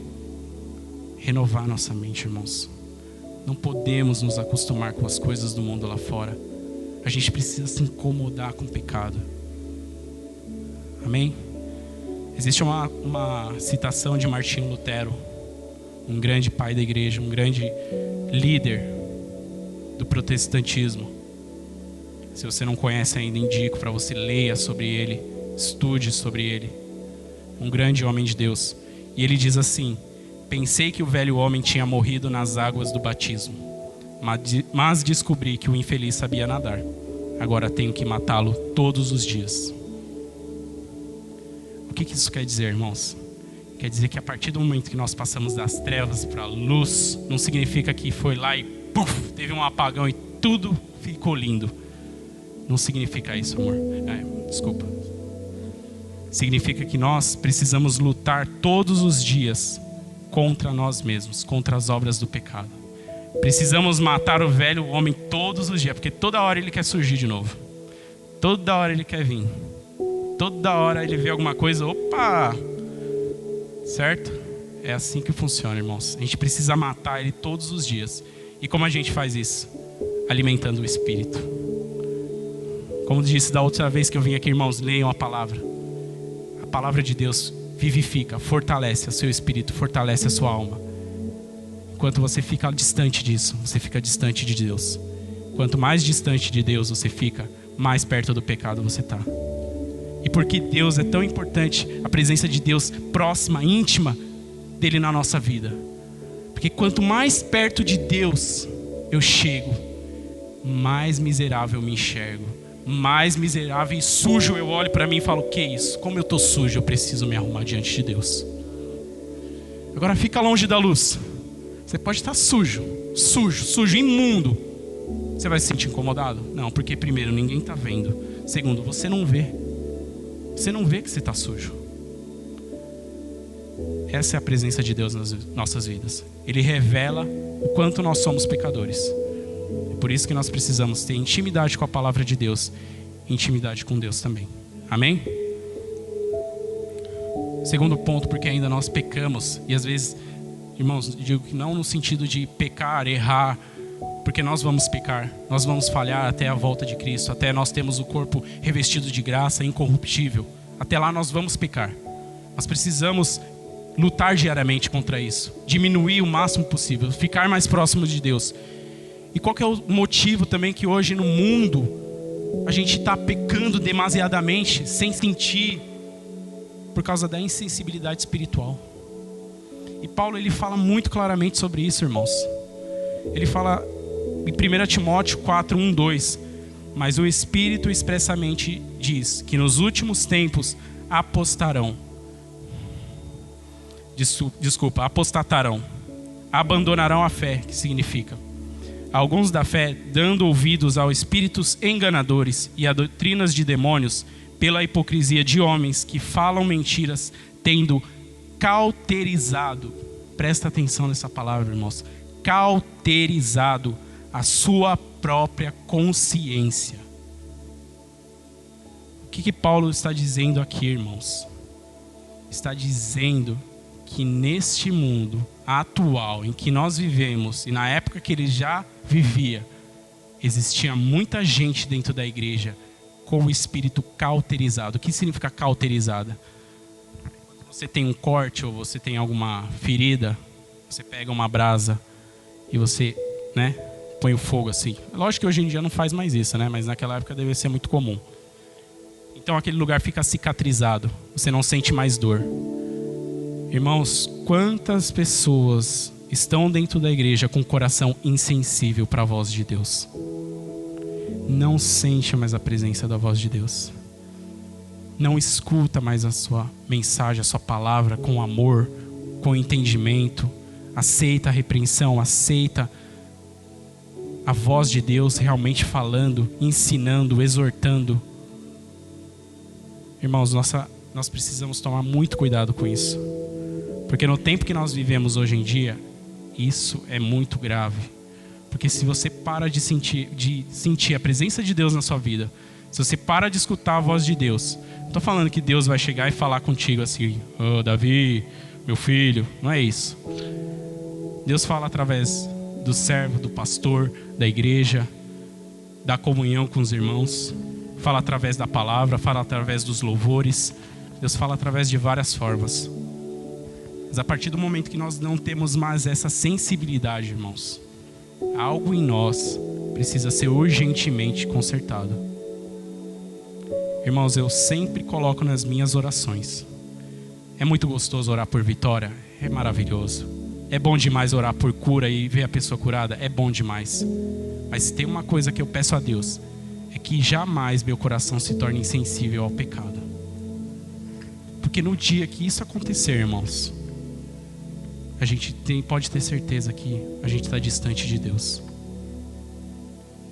Renovar nossa mente, irmãos. Não podemos nos acostumar com as coisas do mundo lá fora. A gente precisa se incomodar com o pecado. Amém? Existe uma citação de Martinho Lutero, um grande pai da igreja, um grande líder do protestantismo. Se você não conhece ainda, indico para você, leia sobre ele, estude sobre ele. Um grande homem de Deus. E ele diz assim: pensei que o velho homem tinha morrido nas águas do batismo, mas descobri que o infeliz sabia nadar. Agora tenho que matá-lo todos os dias. O que isso quer dizer, irmãos? Quer dizer que a partir do momento que nós passamos das trevas para a luz, não significa que foi lá e teve um apagão e tudo ficou lindo. Não significa isso, amor. Desculpa. Significa que nós precisamos lutar todos os dias contra nós mesmos, contra as obras do pecado. Precisamos matar o velho homem todos os dias, porque toda hora ele quer surgir de novo. Toda hora ele quer vir. Toda hora ele vê alguma coisa, opa! Certo? É assim que funciona, irmãos. A gente precisa matar ele todos os dias. E como a gente faz isso? Alimentando o Espírito. Como disse da outra vez que eu vim aqui, irmãos, leiam a palavra. A palavra de Deus vivifica, fortalece o seu espírito, fortalece a sua alma. Enquanto você fica distante disso, você fica distante de Deus. Quanto mais distante de Deus você fica, mais perto do pecado você está. E porque Deus é tão importante, a presença de Deus próxima, íntima dele na nossa vida. Porque quanto mais perto de Deus eu chego, mais miserável eu me enxergo. Mais miserável e sujo eu olho para mim e falo, que é isso? Como eu estou sujo, eu preciso me arrumar diante de Deus. Agora fica longe da luz. Você pode estar sujo, imundo. Você vai se sentir incomodado? Não, porque primeiro, ninguém está vendo. Segundo, você não vê. Você não vê que você está sujo. Essa é a presença de Deus nas nossas vidas. Ele revela o quanto nós somos pecadores. É por isso que nós precisamos ter intimidade com a palavra de Deus, intimidade com Deus também. Amém? Segundo ponto, porque ainda nós pecamos. E às vezes, irmãos, digo que não no sentido de pecar, errar, porque nós vamos pecar, nós vamos falhar até a volta de Cristo, até nós temos o corpo revestido de graça, incorruptível. Até lá nós vamos pecar. Nós precisamos lutar diariamente contra isso, diminuir o máximo possível, ficar mais próximo de Deus. E qual que é o motivo também que hoje no mundo a gente está pecando demasiadamente, sem sentir, por causa da insensibilidade espiritual. E Paulo ele fala muito claramente sobre isso, irmãos. Ele fala em 1 Timóteo 4, 1, 2: mas o Espírito expressamente diz que nos últimos tempos apostatarão, abandonarão a fé, que significa alguns da fé, dando ouvidos a espíritos enganadores e a doutrinas de demônios, pela hipocrisia de homens que falam mentiras, tendo cauterizado, presta atenção nessa palavra, irmãos, cauterizado a sua própria consciência. O que Paulo está dizendo aqui, irmãos? Está dizendo que neste mundo atual em que nós vivemos, e na época que ele já vivia, existia muita gente dentro da igreja com o espírito cauterizado. O que significa cauterizada? Quando você tem um corte ou você tem alguma ferida, você pega uma brasa e você, põe o fogo assim. Lógico que hoje em dia não faz mais isso, mas naquela época deve ser muito comum. Então aquele lugar fica cicatrizado, você não sente mais dor. Irmãos, quantas pessoas estão dentro da igreja com o coração insensível para a voz de Deus? Não sente mais a presença da voz de Deus. Não escuta mais a sua mensagem, a sua palavra com amor, com entendimento. Aceita a repreensão, aceita a voz de Deus realmente falando, ensinando, exortando. Irmãos, nós precisamos tomar muito cuidado com isso. Porque no tempo que nós vivemos hoje em dia, isso é muito grave. Porque se você para de sentir a presença de Deus na sua vida, se você para de escutar a voz de Deus, não estou falando que Deus vai chegar e falar contigo assim, Davi, meu filho, não é isso. Deus fala através do servo, do pastor, da igreja, da comunhão com os irmãos, fala através da palavra, fala através dos louvores. Deus fala através de várias formas. Mas a partir do momento que nós não temos mais essa sensibilidade, irmãos, algo em nós precisa ser urgentemente consertado. Irmãos, eu sempre coloco nas minhas orações. É muito gostoso orar por vitória? É maravilhoso. É bom demais orar por cura e ver a pessoa curada? É bom demais. Mas se tem uma coisa que eu peço a Deus, é que jamais meu coração se torne insensível ao pecado. Porque no dia que isso acontecer, irmãos, a gente pode ter certeza que a gente está distante de Deus.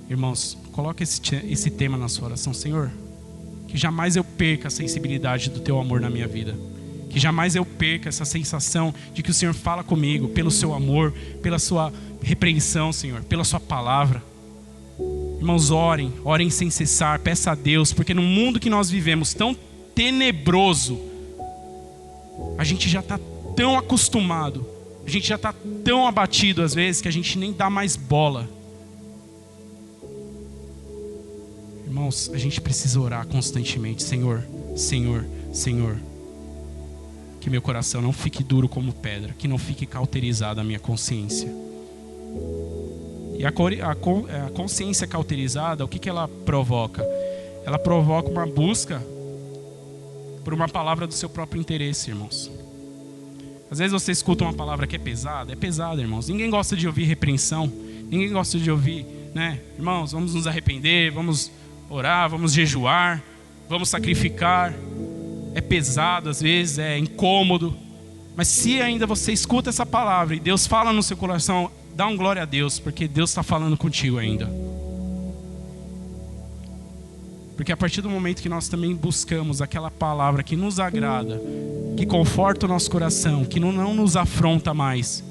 Irmãos, coloque esse tema na sua oração. Senhor, que jamais eu perca a sensibilidade do Teu amor na minha vida. Que jamais eu perca essa sensação de que o Senhor fala comigo pelo Seu amor, pela Sua repreensão, Senhor, pela Sua palavra. Irmãos, orem sem cessar, peça a Deus, porque no mundo que nós vivemos tão tenebroso, a gente já está tão acostumado, a gente já está tão abatido às vezes, que a gente nem dá mais bola. Irmãos, a gente precisa orar constantemente: Senhor, Senhor, Senhor, que meu coração não fique duro como pedra, que não fique cauterizada a minha consciência. E a consciência cauterizada, o que ela provoca? Ela provoca uma busca por uma palavra do seu próprio interesse, irmãos. Às vezes você escuta uma palavra que é pesada, irmãos. Ninguém gosta de ouvir repreensão, ninguém gosta de ouvir, né? Irmãos, vamos nos arrepender, vamos orar, vamos jejuar, vamos sacrificar. É pesado às vezes, é incômodo. Mas se ainda você escuta essa palavra e Deus fala no seu coração, dá um glória a Deus, porque Deus está falando contigo ainda. Porque a partir do momento que nós também buscamos aquela palavra que nos agrada, que conforta o nosso coração, que não nos afronta mais,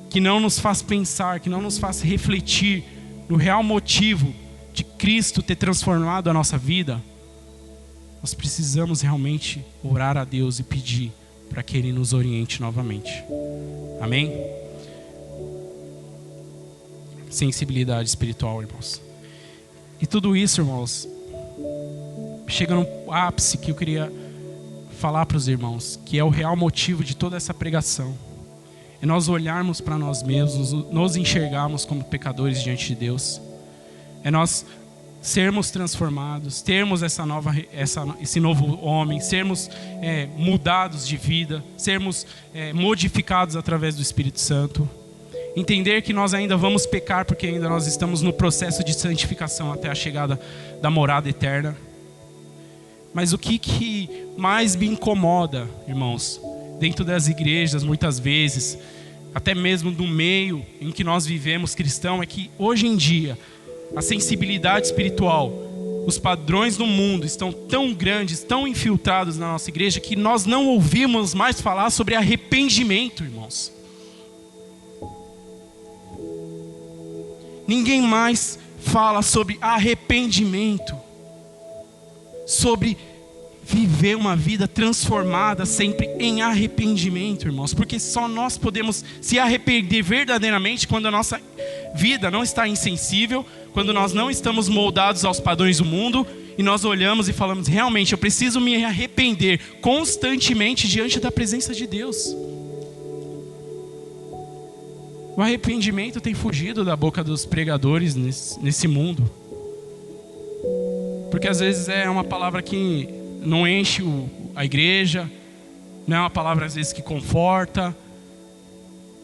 que não nos faz pensar, que não nos faz refletir no real motivo de Cristo ter transformado a nossa vida, nós precisamos realmente orar a Deus e pedir para que Ele nos oriente novamente. Amém? Sensibilidade espiritual, irmãos. E tudo isso, irmãos, chega no ápice que eu queria falar para os irmãos, que é o real motivo de toda essa pregação. É nós olharmos para nós mesmos, nos enxergarmos como pecadores diante de Deus. É nós sermos transformados, termos esse novo homem, sermos mudados de vida, sermos modificados através do Espírito Santo. Entender que nós ainda vamos pecar, porque ainda nós estamos no processo de santificação até a chegada da morada eterna. Mas o que mais me incomoda, irmãos, dentro das igrejas, muitas vezes, até mesmo do meio em que nós vivemos cristão, é que hoje em dia, a sensibilidade espiritual, os padrões do mundo estão tão grandes, tão infiltrados na nossa igreja, que nós não ouvimos mais falar sobre arrependimento, irmãos. Ninguém mais fala sobre arrependimento, sobre viver uma vida transformada sempre em arrependimento, irmãos. Porque só nós podemos se arrepender verdadeiramente quando a nossa vida não está insensível, quando nós não estamos moldados aos padrões do mundo e nós olhamos e falamos: realmente eu preciso me arrepender constantemente diante da presença de Deus. O arrependimento tem fugido da boca dos pregadores nesse mundo. Porque às vezes é uma palavra que não enche a igreja, não é uma palavra às vezes que conforta,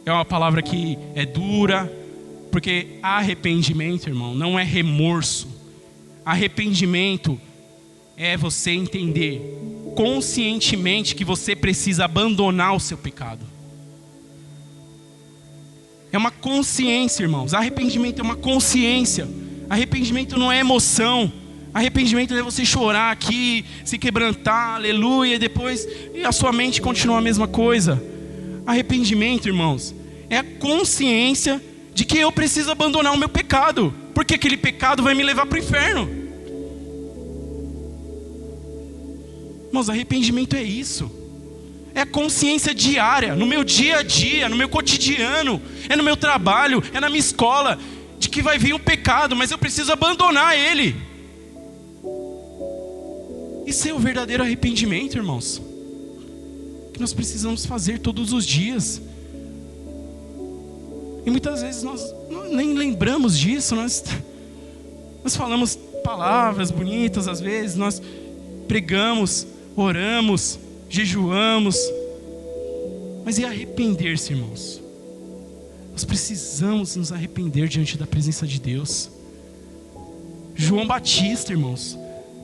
é uma palavra que é dura. Porque arrependimento, irmão, não é remorso. Arrependimento é você entender conscientemente que você precisa abandonar o seu pecado. É uma consciência, irmãos. Arrependimento é uma consciência. Arrependimento não é emoção. Arrependimento é você chorar aqui, se quebrantar, aleluia, e depois a sua mente continua a mesma coisa. Arrependimento, irmãos, é a consciência de que eu preciso abandonar o meu pecado, porque aquele pecado vai me levar para o inferno. Irmãos, arrependimento é isso. É a consciência diária, no meu dia a dia, no meu cotidiano, é no meu trabalho, é na minha escola, de que vai vir um pecado, mas eu preciso abandonar ele. Isso é o verdadeiro arrependimento, irmãos, que nós precisamos fazer todos os dias. E muitas vezes nós nem lembramos disso. Nós falamos palavras bonitas, às vezes nós pregamos, oramos, jejuamos, mas e arrepender-se, irmãos? Nós precisamos nos arrepender diante da presença de Deus. João Batista, irmãos,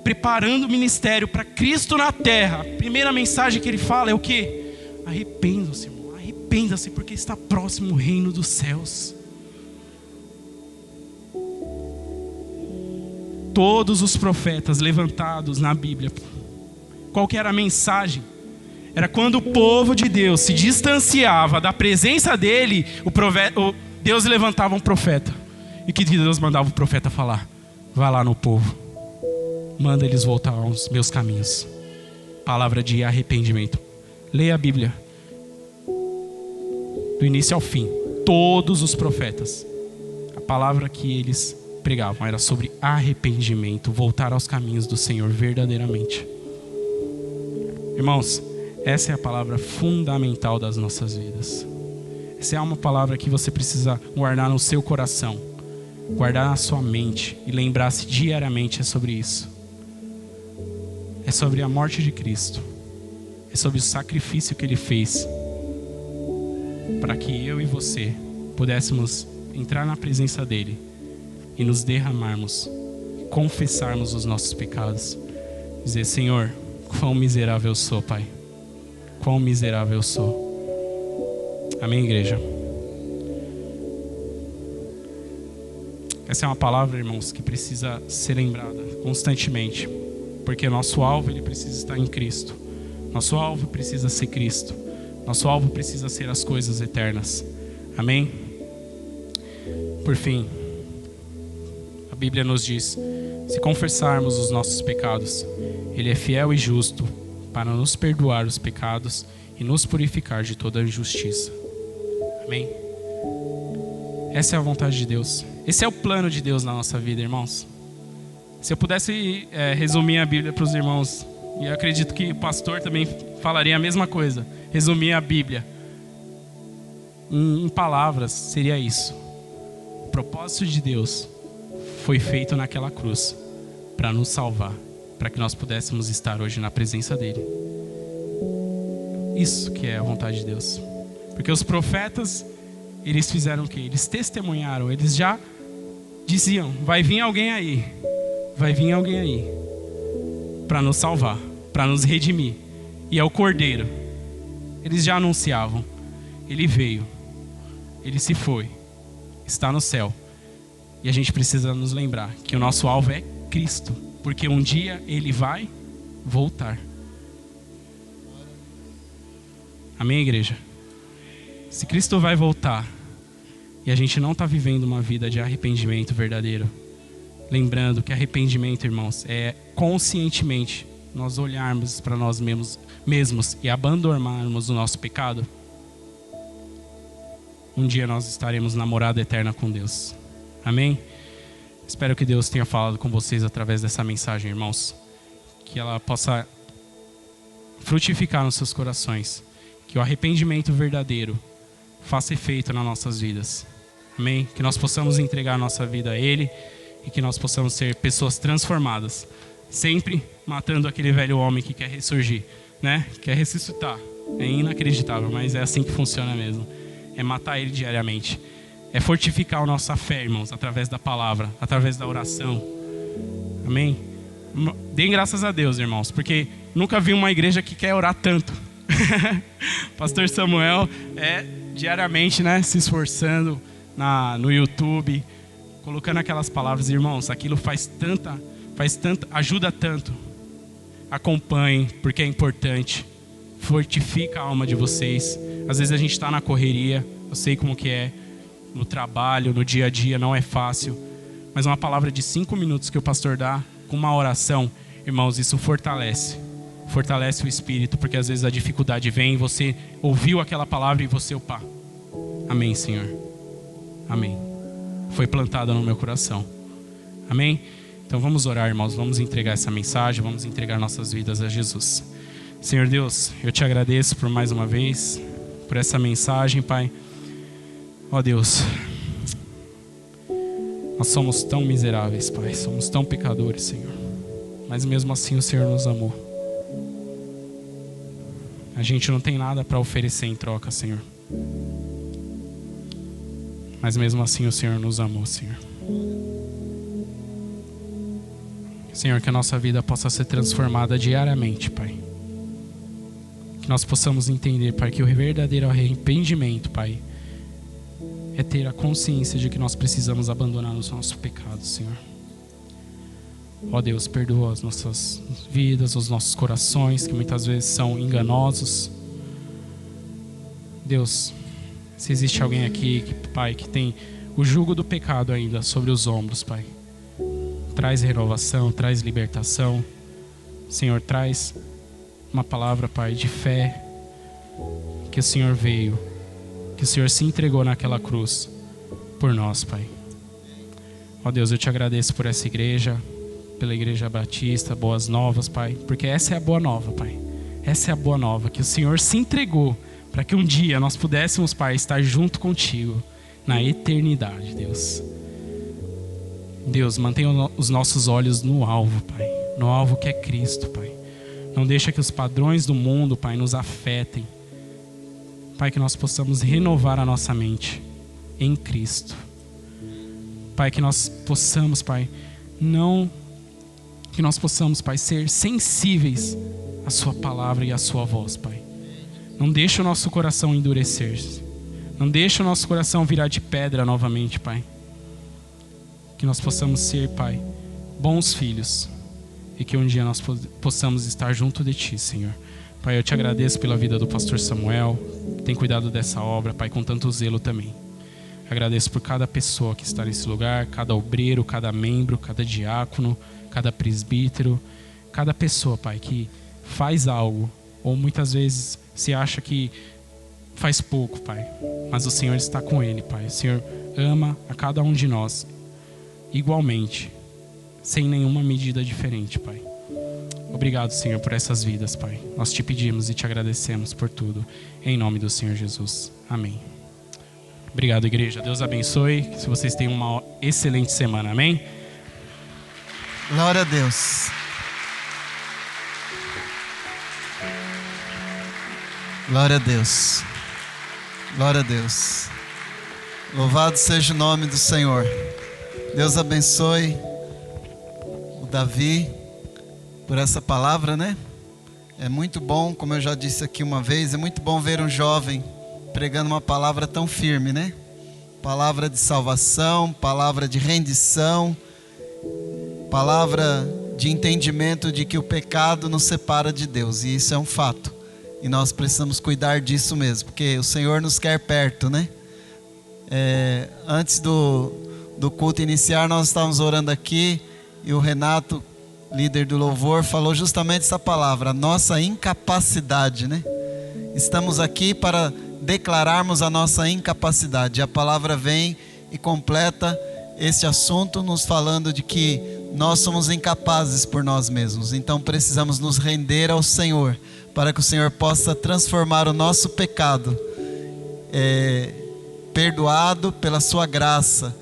preparando o ministério para Cristo na terra, a primeira mensagem que ele fala é o quê? Arrependam-se, irmão, arrependa-se, porque está próximo o reino dos céus. Todos os profetas levantados na Bíblia, qual que era a mensagem? Era quando o povo de Deus se distanciava da presença dele, Deus levantava um profeta. E que Deus mandava o profeta falar? Vá lá no povo. Manda eles voltar aos meus caminhos. Palavra de arrependimento. Leia a Bíblia. Do início ao fim. Todos os profetas. A palavra que eles pregavam era sobre arrependimento. Voltar aos caminhos do Senhor verdadeiramente. Irmãos, essa é a palavra fundamental das nossas vidas. Essa é uma palavra que você precisa guardar no seu coração. Guardar na sua mente. E lembrar-se diariamente é sobre isso. É sobre a morte de Cristo. É sobre o sacrifício que Ele fez. Para que eu e você pudéssemos entrar na presença dEle. E nos derramarmos. Confessarmos os nossos pecados. Dizer, Senhor, quão miserável eu sou, Pai. Quão miserável eu sou. Amém, igreja? Essa é uma palavra, irmãos, que precisa ser lembrada constantemente. Porque nosso alvo, ele precisa estar em Cristo. Nosso alvo precisa ser Cristo. Nosso alvo precisa ser as coisas eternas. Amém? Por fim, a Bíblia nos diz, se confessarmos os nossos pecados, Ele é fiel e justo para nos perdoar os pecados e nos purificar de toda injustiça. Amém? Essa é a vontade de Deus. Esse é o plano de Deus na nossa vida, irmãos. Se eu pudesse resumir a Bíblia para os irmãos, e eu acredito que o pastor também falaria a mesma coisa, resumir a Bíblia em palavras, seria isso. O propósito de Deus foi feito naquela cruz para nos salvar, para que nós pudéssemos estar hoje na presença dEle. Isso que é a vontade de Deus. Porque os profetas, eles fizeram o quê? Eles testemunharam, eles já diziam, vai vir alguém aí, para nos salvar, para nos redimir. E é o Cordeiro. Eles já anunciavam, Ele veio, Ele se foi, está no céu. E a gente precisa nos lembrar que o nosso alvo é Cristo, porque um dia Ele vai voltar. Amém, igreja? Se Cristo vai voltar e a gente não está vivendo uma vida de arrependimento verdadeiro, lembrando que arrependimento, irmãos, é conscientemente nós olharmos para nós mesmos e abandonarmos o nosso pecado, um dia nós estaremos na morada eterna com Deus. Amém? Espero que Deus tenha falado com vocês através dessa mensagem, irmãos. Que ela possa frutificar nos seus corações. Que o arrependimento verdadeiro faça efeito nas nossas vidas. Amém? Que nós possamos entregar a nossa vida a Ele e que nós possamos ser pessoas transformadas. Sempre matando aquele velho homem que quer ressurgir, né? Quer ressuscitar. É inacreditável, mas é assim que funciona mesmo. É matar ele diariamente. É fortificar a nossa fé, irmãos, através da palavra, através da oração. Amém? Deem graças a Deus, irmãos, porque nunca vi uma igreja que quer orar tanto. Pastor Samuel diariamente, né, se esforçando no YouTube, colocando aquelas palavras. Irmãos, aquilo faz tanta, ajuda tanto. Acompanhem, porque é importante. Fortifica a alma de vocês. Às vezes a gente está na correria, eu sei como que é, no trabalho, no dia a dia, não é fácil. Mas uma palavra de 5 minutos que o pastor dá, com uma oração, irmãos, isso fortalece o espírito, porque às vezes a dificuldade vem, você ouviu aquela palavra e você, opa, amém, Senhor, amém, foi plantada no meu coração, amém? Então vamos orar, irmãos, vamos entregar essa mensagem, vamos entregar nossas vidas a Jesus. Senhor Deus, eu te agradeço por mais uma vez, por essa mensagem, Pai. Ó Deus, nós somos tão miseráveis, Pai, somos tão pecadores, Senhor, mas mesmo assim o Senhor nos amou. A gente não tem nada para oferecer em troca, Senhor, mas mesmo assim o Senhor nos amou, Senhor. Senhor, que a nossa vida possa ser transformada diariamente, Pai. Que nós possamos entender, Pai, que o verdadeiro arrependimento, Pai, é ter a consciência de que nós precisamos abandonar os nossos pecados, Senhor. Ó Deus, perdoa as nossas vidas, os nossos corações, que muitas vezes são enganosos. Deus, se existe alguém aqui, Pai, que tem o jugo do pecado ainda sobre os ombros, Pai, traz renovação, traz libertação. Senhor, traz uma palavra, Pai, de fé, que o Senhor veio, que o Senhor se entregou naquela cruz por nós, Pai. Ó Deus, eu te agradeço por essa igreja, pela Igreja Batista, Boas Novas, Pai, porque essa é a boa nova, Pai. Essa é a boa nova, que o Senhor se entregou para que um dia nós pudéssemos, Pai, estar junto contigo na eternidade, Deus. Deus, mantenha os nossos olhos no alvo, Pai, no alvo que é Cristo, Pai. Não deixa que os padrões do mundo, Pai, nos afetem. Pai, que nós possamos renovar a nossa mente em Cristo. Pai, que nós possamos, Pai, Pai, ser sensíveis à sua palavra e à sua voz, Pai. Não deixa o nosso coração endurecer-se. Não deixa o nosso coração virar de pedra novamente, Pai. Que nós possamos ser, Pai, bons filhos. E que um dia nós possamos estar junto de Ti, Senhor. Pai, eu te agradeço pela vida do pastor Samuel, que tem cuidado dessa obra, Pai, com tanto zelo também. Agradeço por cada pessoa que está nesse lugar, cada obreiro, cada membro, cada diácono, cada presbítero, cada pessoa, Pai, que faz algo, ou muitas vezes se acha que faz pouco, Pai, mas o Senhor está com ele, Pai. O Senhor ama a cada um de nós igualmente, sem nenhuma medida diferente, Pai. Obrigado, Senhor, por essas vidas, Pai. Nós te pedimos e te agradecemos por tudo, em nome do Senhor Jesus. Amém. Obrigado, igreja. Deus abençoe. Que vocês tenham uma excelente semana. Amém? Glória a Deus. Glória a Deus. Glória a Deus. Louvado seja o nome do Senhor. Deus abençoe o Davi por essa palavra, né? É muito bom, como eu já disse aqui uma vez, é muito bom ver um jovem pregando uma palavra tão firme, né? Palavra de salvação, palavra de rendição, palavra de entendimento de que o pecado nos separa de Deus, e isso é um fato. E nós precisamos cuidar disso mesmo, porque o Senhor nos quer perto, né? Antes do culto iniciar, nós estávamos orando aqui, e o Renato, líder do louvor, falou justamente essa palavra, a nossa incapacidade, né? Estamos aqui para declararmos a nossa incapacidade. A palavra vem e completa esse assunto, nos falando de que nós somos incapazes por nós mesmos. Então precisamos nos render ao Senhor, para que o Senhor possa transformar o nosso pecado perdoado pela sua graça,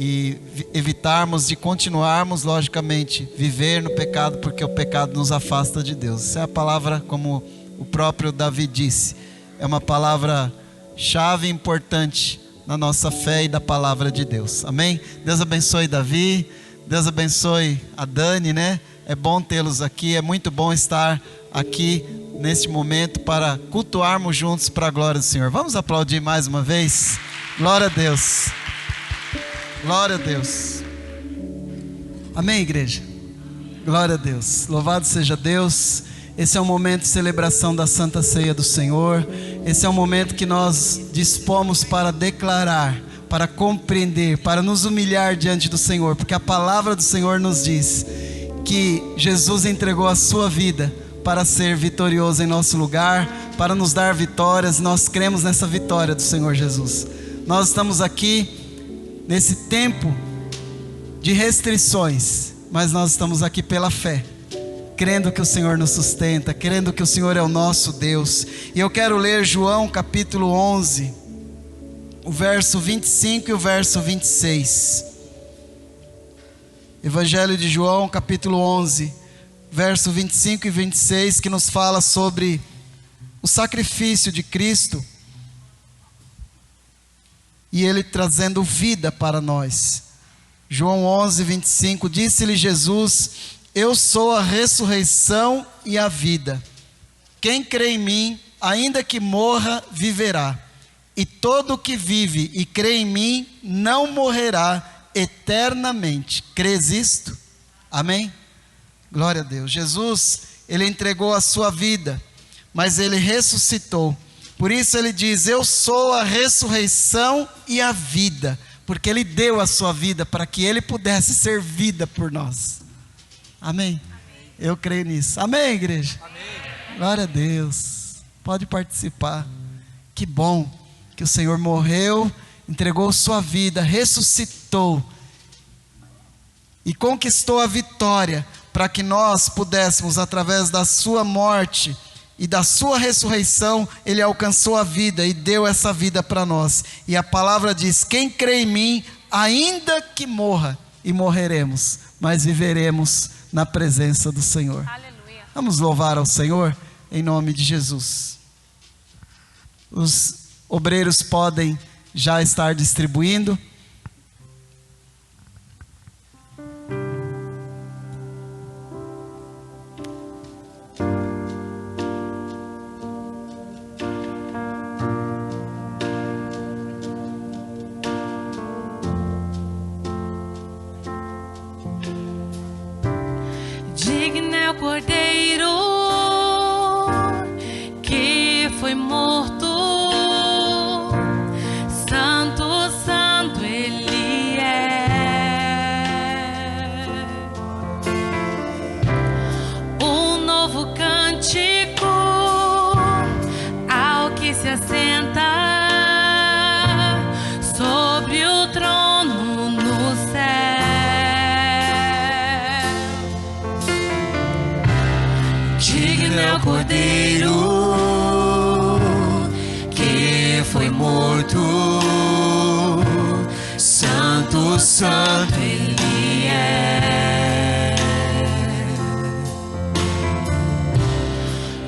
e evitarmos de continuarmos, logicamente, viver no pecado, porque o pecado nos afasta de Deus. Essa é a palavra, como o próprio Davi disse, é uma palavra chave importante na nossa fé e da palavra de Deus. Amém? Deus abençoe Davi, Deus abençoe a Dani, né? É bom tê-los aqui, é muito bom estar aqui neste momento para cultuarmos juntos para a glória do Senhor. Vamos aplaudir mais uma vez? Glória a Deus. Glória a Deus. Amém, igreja? Glória a Deus. Louvado seja Deus. Esse é um momento de celebração da Santa Ceia do Senhor. Esse é um momento que nós dispomos para declarar, para compreender, para nos humilhar diante do Senhor, porque a palavra do Senhor nos diz que Jesus entregou a sua vida para ser vitorioso em nosso lugar, para nos dar vitórias. Nós cremos nessa vitória do Senhor Jesus. Nós estamos aqui nesse tempo de restrições, mas nós estamos aqui pela fé, crendo que o Senhor nos sustenta, crendo que o Senhor é o nosso Deus. E eu quero ler João capítulo 11, o verso 25 e o verso 26. Evangelho de João capítulo 11, verso 25 e 26, que nos fala sobre o sacrifício de Cristo e Ele trazendo vida para nós. João 11, 25, disse-lhe Jesus: eu sou a ressurreição e a vida. Quem crê em mim, ainda que morra, viverá. E todo o que vive e crê em mim, não morrerá eternamente. Crês isto? Amém? Glória a Deus. Jesus, Ele entregou a sua vida, mas Ele ressuscitou. Por isso Ele diz: eu sou a ressurreição e a vida. porque Ele deu a sua vida para que Ele pudesse ser vida por nós. Amém? Eu creio nisso. Amém, igreja? Amém. Glória a Deus. Pode participar. Que bom que o Senhor morreu, entregou sua vida, ressuscitou e conquistou a vitória para que nós pudéssemos, através da sua morte e da sua ressurreição, Ele alcançou a vida e deu essa vida para nós. E a palavra diz: quem crê em mim, ainda que morra, e morreremos, mas viveremos na presença do Senhor. Aleluia. Vamos louvar ao Senhor em nome de Jesus. Os obreiros podem já estar distribuindo. Digno é o Cordeiro que foi morto, santo, santo Ele é. Um novo cântico ao que se assenta sobre o trono no céu. Digno é o Cordeiro que foi morto, santo, santo Ele é.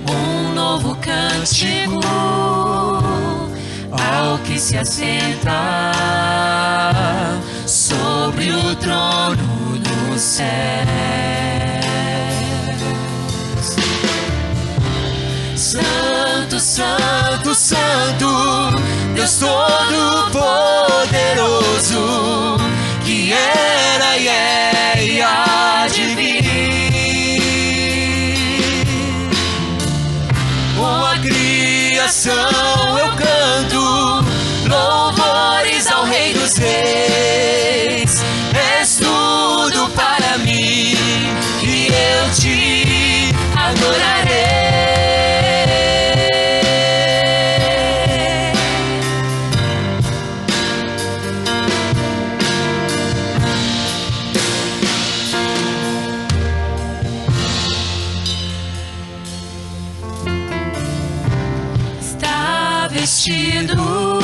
Um novo cântico ao que se assenta sobre o trono no céu. Santo, santo, santo, Deus Todo-Poderoso, que era e é e há de vir. Com a criação eu canto louvores ao Rei dos Reis. És tudo para mim e eu te adorarei. Vestido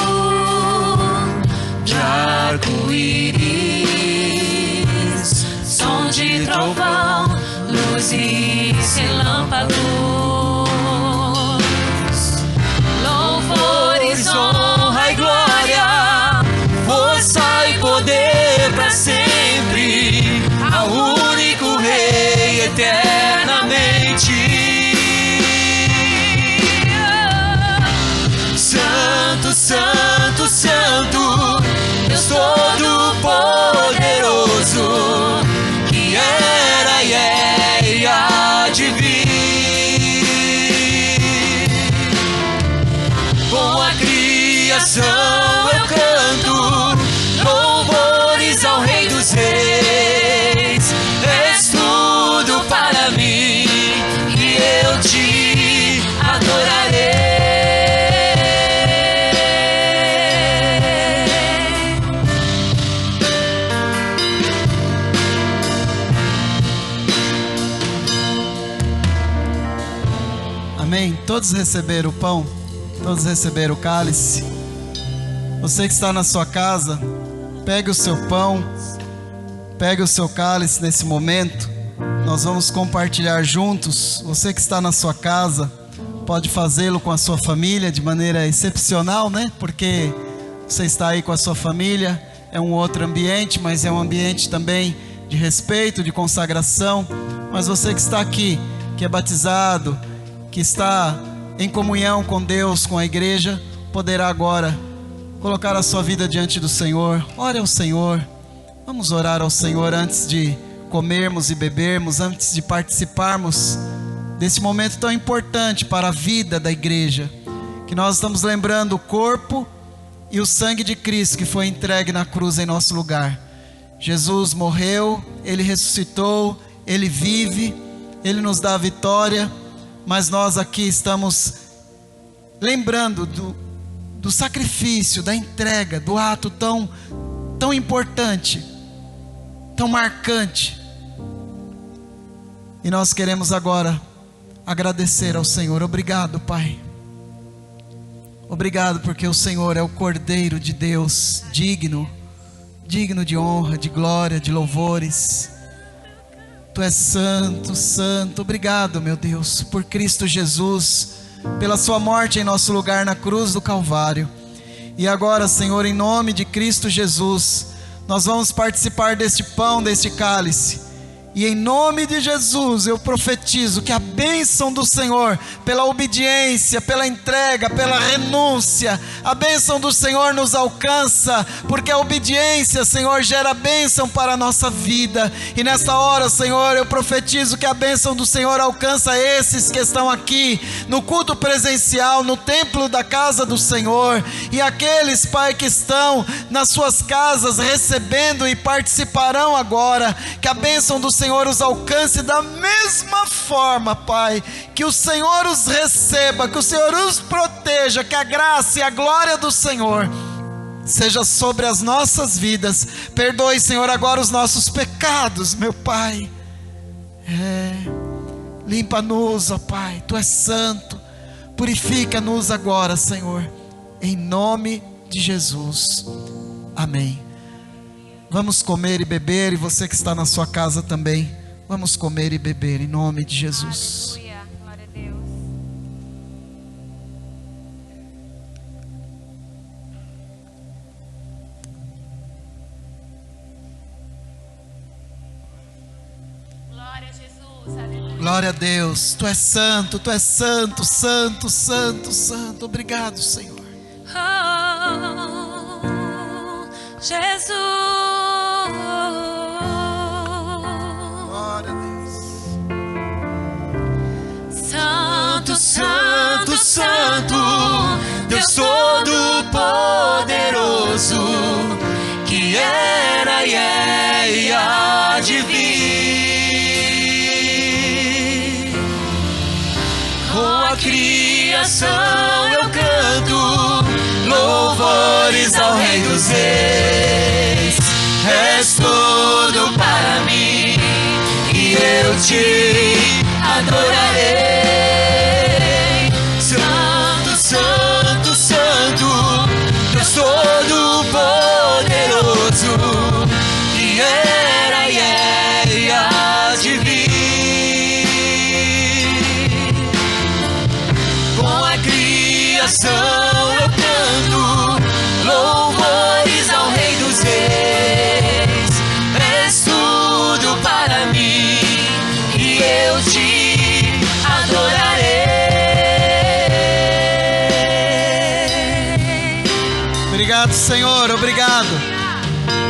de arco-íris, som de trovão, luz e relâmpagos, louvores, honra e glória, força e poder para sempre, ao único Rei eternamente. Santo, santo, Deus Todo-Poderoso, que era e é e há de vir. Com a criação eu canto louvores ao Rei dos Reis. És tudo para mim e eu te adorarei. Amém? Todos receberam o pão? Todos receberam o cálice? Você que está na sua casa, pegue o seu pão, pegue o seu cálice nesse momento. Nós vamos compartilhar juntos. Você que está na sua casa, pode fazê-lo com a sua família de maneira excepcional, né? Porque você está aí com a sua família, é um outro ambiente, mas é um ambiente também de respeito, de consagração. Mas você que está aqui, que é batizado, que está em comunhão com Deus, com a igreja, poderá agora colocar a sua vida diante do Senhor. Ore ao Senhor. Vamos orar ao Senhor antes de comermos e bebermos, antes de participarmos desse momento tão importante para a vida da igreja, que nós estamos lembrando o corpo e o sangue de Cristo que foi entregue na cruz em nosso lugar. Jesus morreu, Ele ressuscitou, Ele vive, Ele nos dá a vitória, mas nós aqui estamos lembrando do sacrifício, da entrega, do ato tão importante, tão marcante. E nós queremos agora agradecer ao Senhor. Obrigado, Pai. Obrigado porque o Senhor é o Cordeiro de Deus, digno de honra, de glória, de louvores. Tu és santo, santo. Obrigado, meu Deus, por Cristo Jesus, pela sua morte em nosso lugar na cruz do Calvário. E agora, Senhor, em nome de Cristo Jesus, nós vamos participar deste pão, deste cálice. E em nome de Jesus eu profetizo que a bênção do Senhor, pela obediência, pela entrega, pela renúncia, a bênção do Senhor nos alcança, porque a obediência, Senhor, gera bênção para a nossa vida. E nesta hora, Senhor, eu profetizo que a bênção do Senhor alcança esses que estão aqui no culto presencial, no templo da casa do Senhor, e aqueles, Pai, que estão nas suas casas recebendo e participarão agora. Que a bênção do Senhor os alcance da mesma forma, Pai, que o Senhor os receba, que o Senhor os proteja, que a graça e a glória do Senhor seja sobre as nossas vidas. Perdoe, Senhor, agora os nossos pecados, meu Pai. Limpa-nos, ó Pai, Tu és santo. Purifica-nos agora, Senhor, em nome de Jesus. Amém. Vamos comer e beber, e você que está na sua casa também, vamos comer e beber em nome de Jesus. Aleluia, glória a Deus. Glória a Jesus, aleluia. Glória a Deus, Tu és santo, Tu és santo, santo, santo, santo. Obrigado, Senhor. Oh, Jesus. Glória a Deus. Santo, Santo, Santo, Deus Todo-Poderoso, que era e é e há de vir. Com a criação eu canto louvores ao Rei dos Reis. És tudo para mim e eu te adorarei. Santo, Santo, Santo, Deus Todo-Poderoso, que era e é e há de vir. Com a criação eu canto louvores ao Rei dos Reis. És tudo para mim e eu te adorarei. Obrigado, Senhor, obrigado.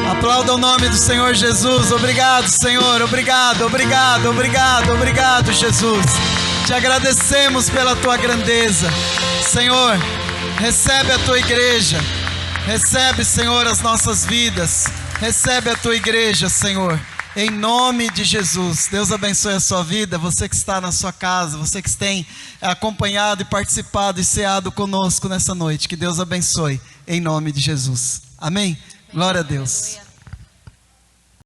Aplauda o nome do Senhor Jesus. Obrigado, Senhor, obrigado, obrigado, obrigado, obrigado, Jesus. Te agradecemos pela Tua grandeza. Senhor, recebe a Tua igreja. Recebe, Senhor, as nossas vidas. Recebe a Tua igreja, Senhor, em nome de Jesus. Deus abençoe a sua vida. Você que está na sua casa, você que tem acompanhado e participado e ceado conosco nessa noite, que Deus abençoe em nome de Jesus. Amém? Glória a Deus.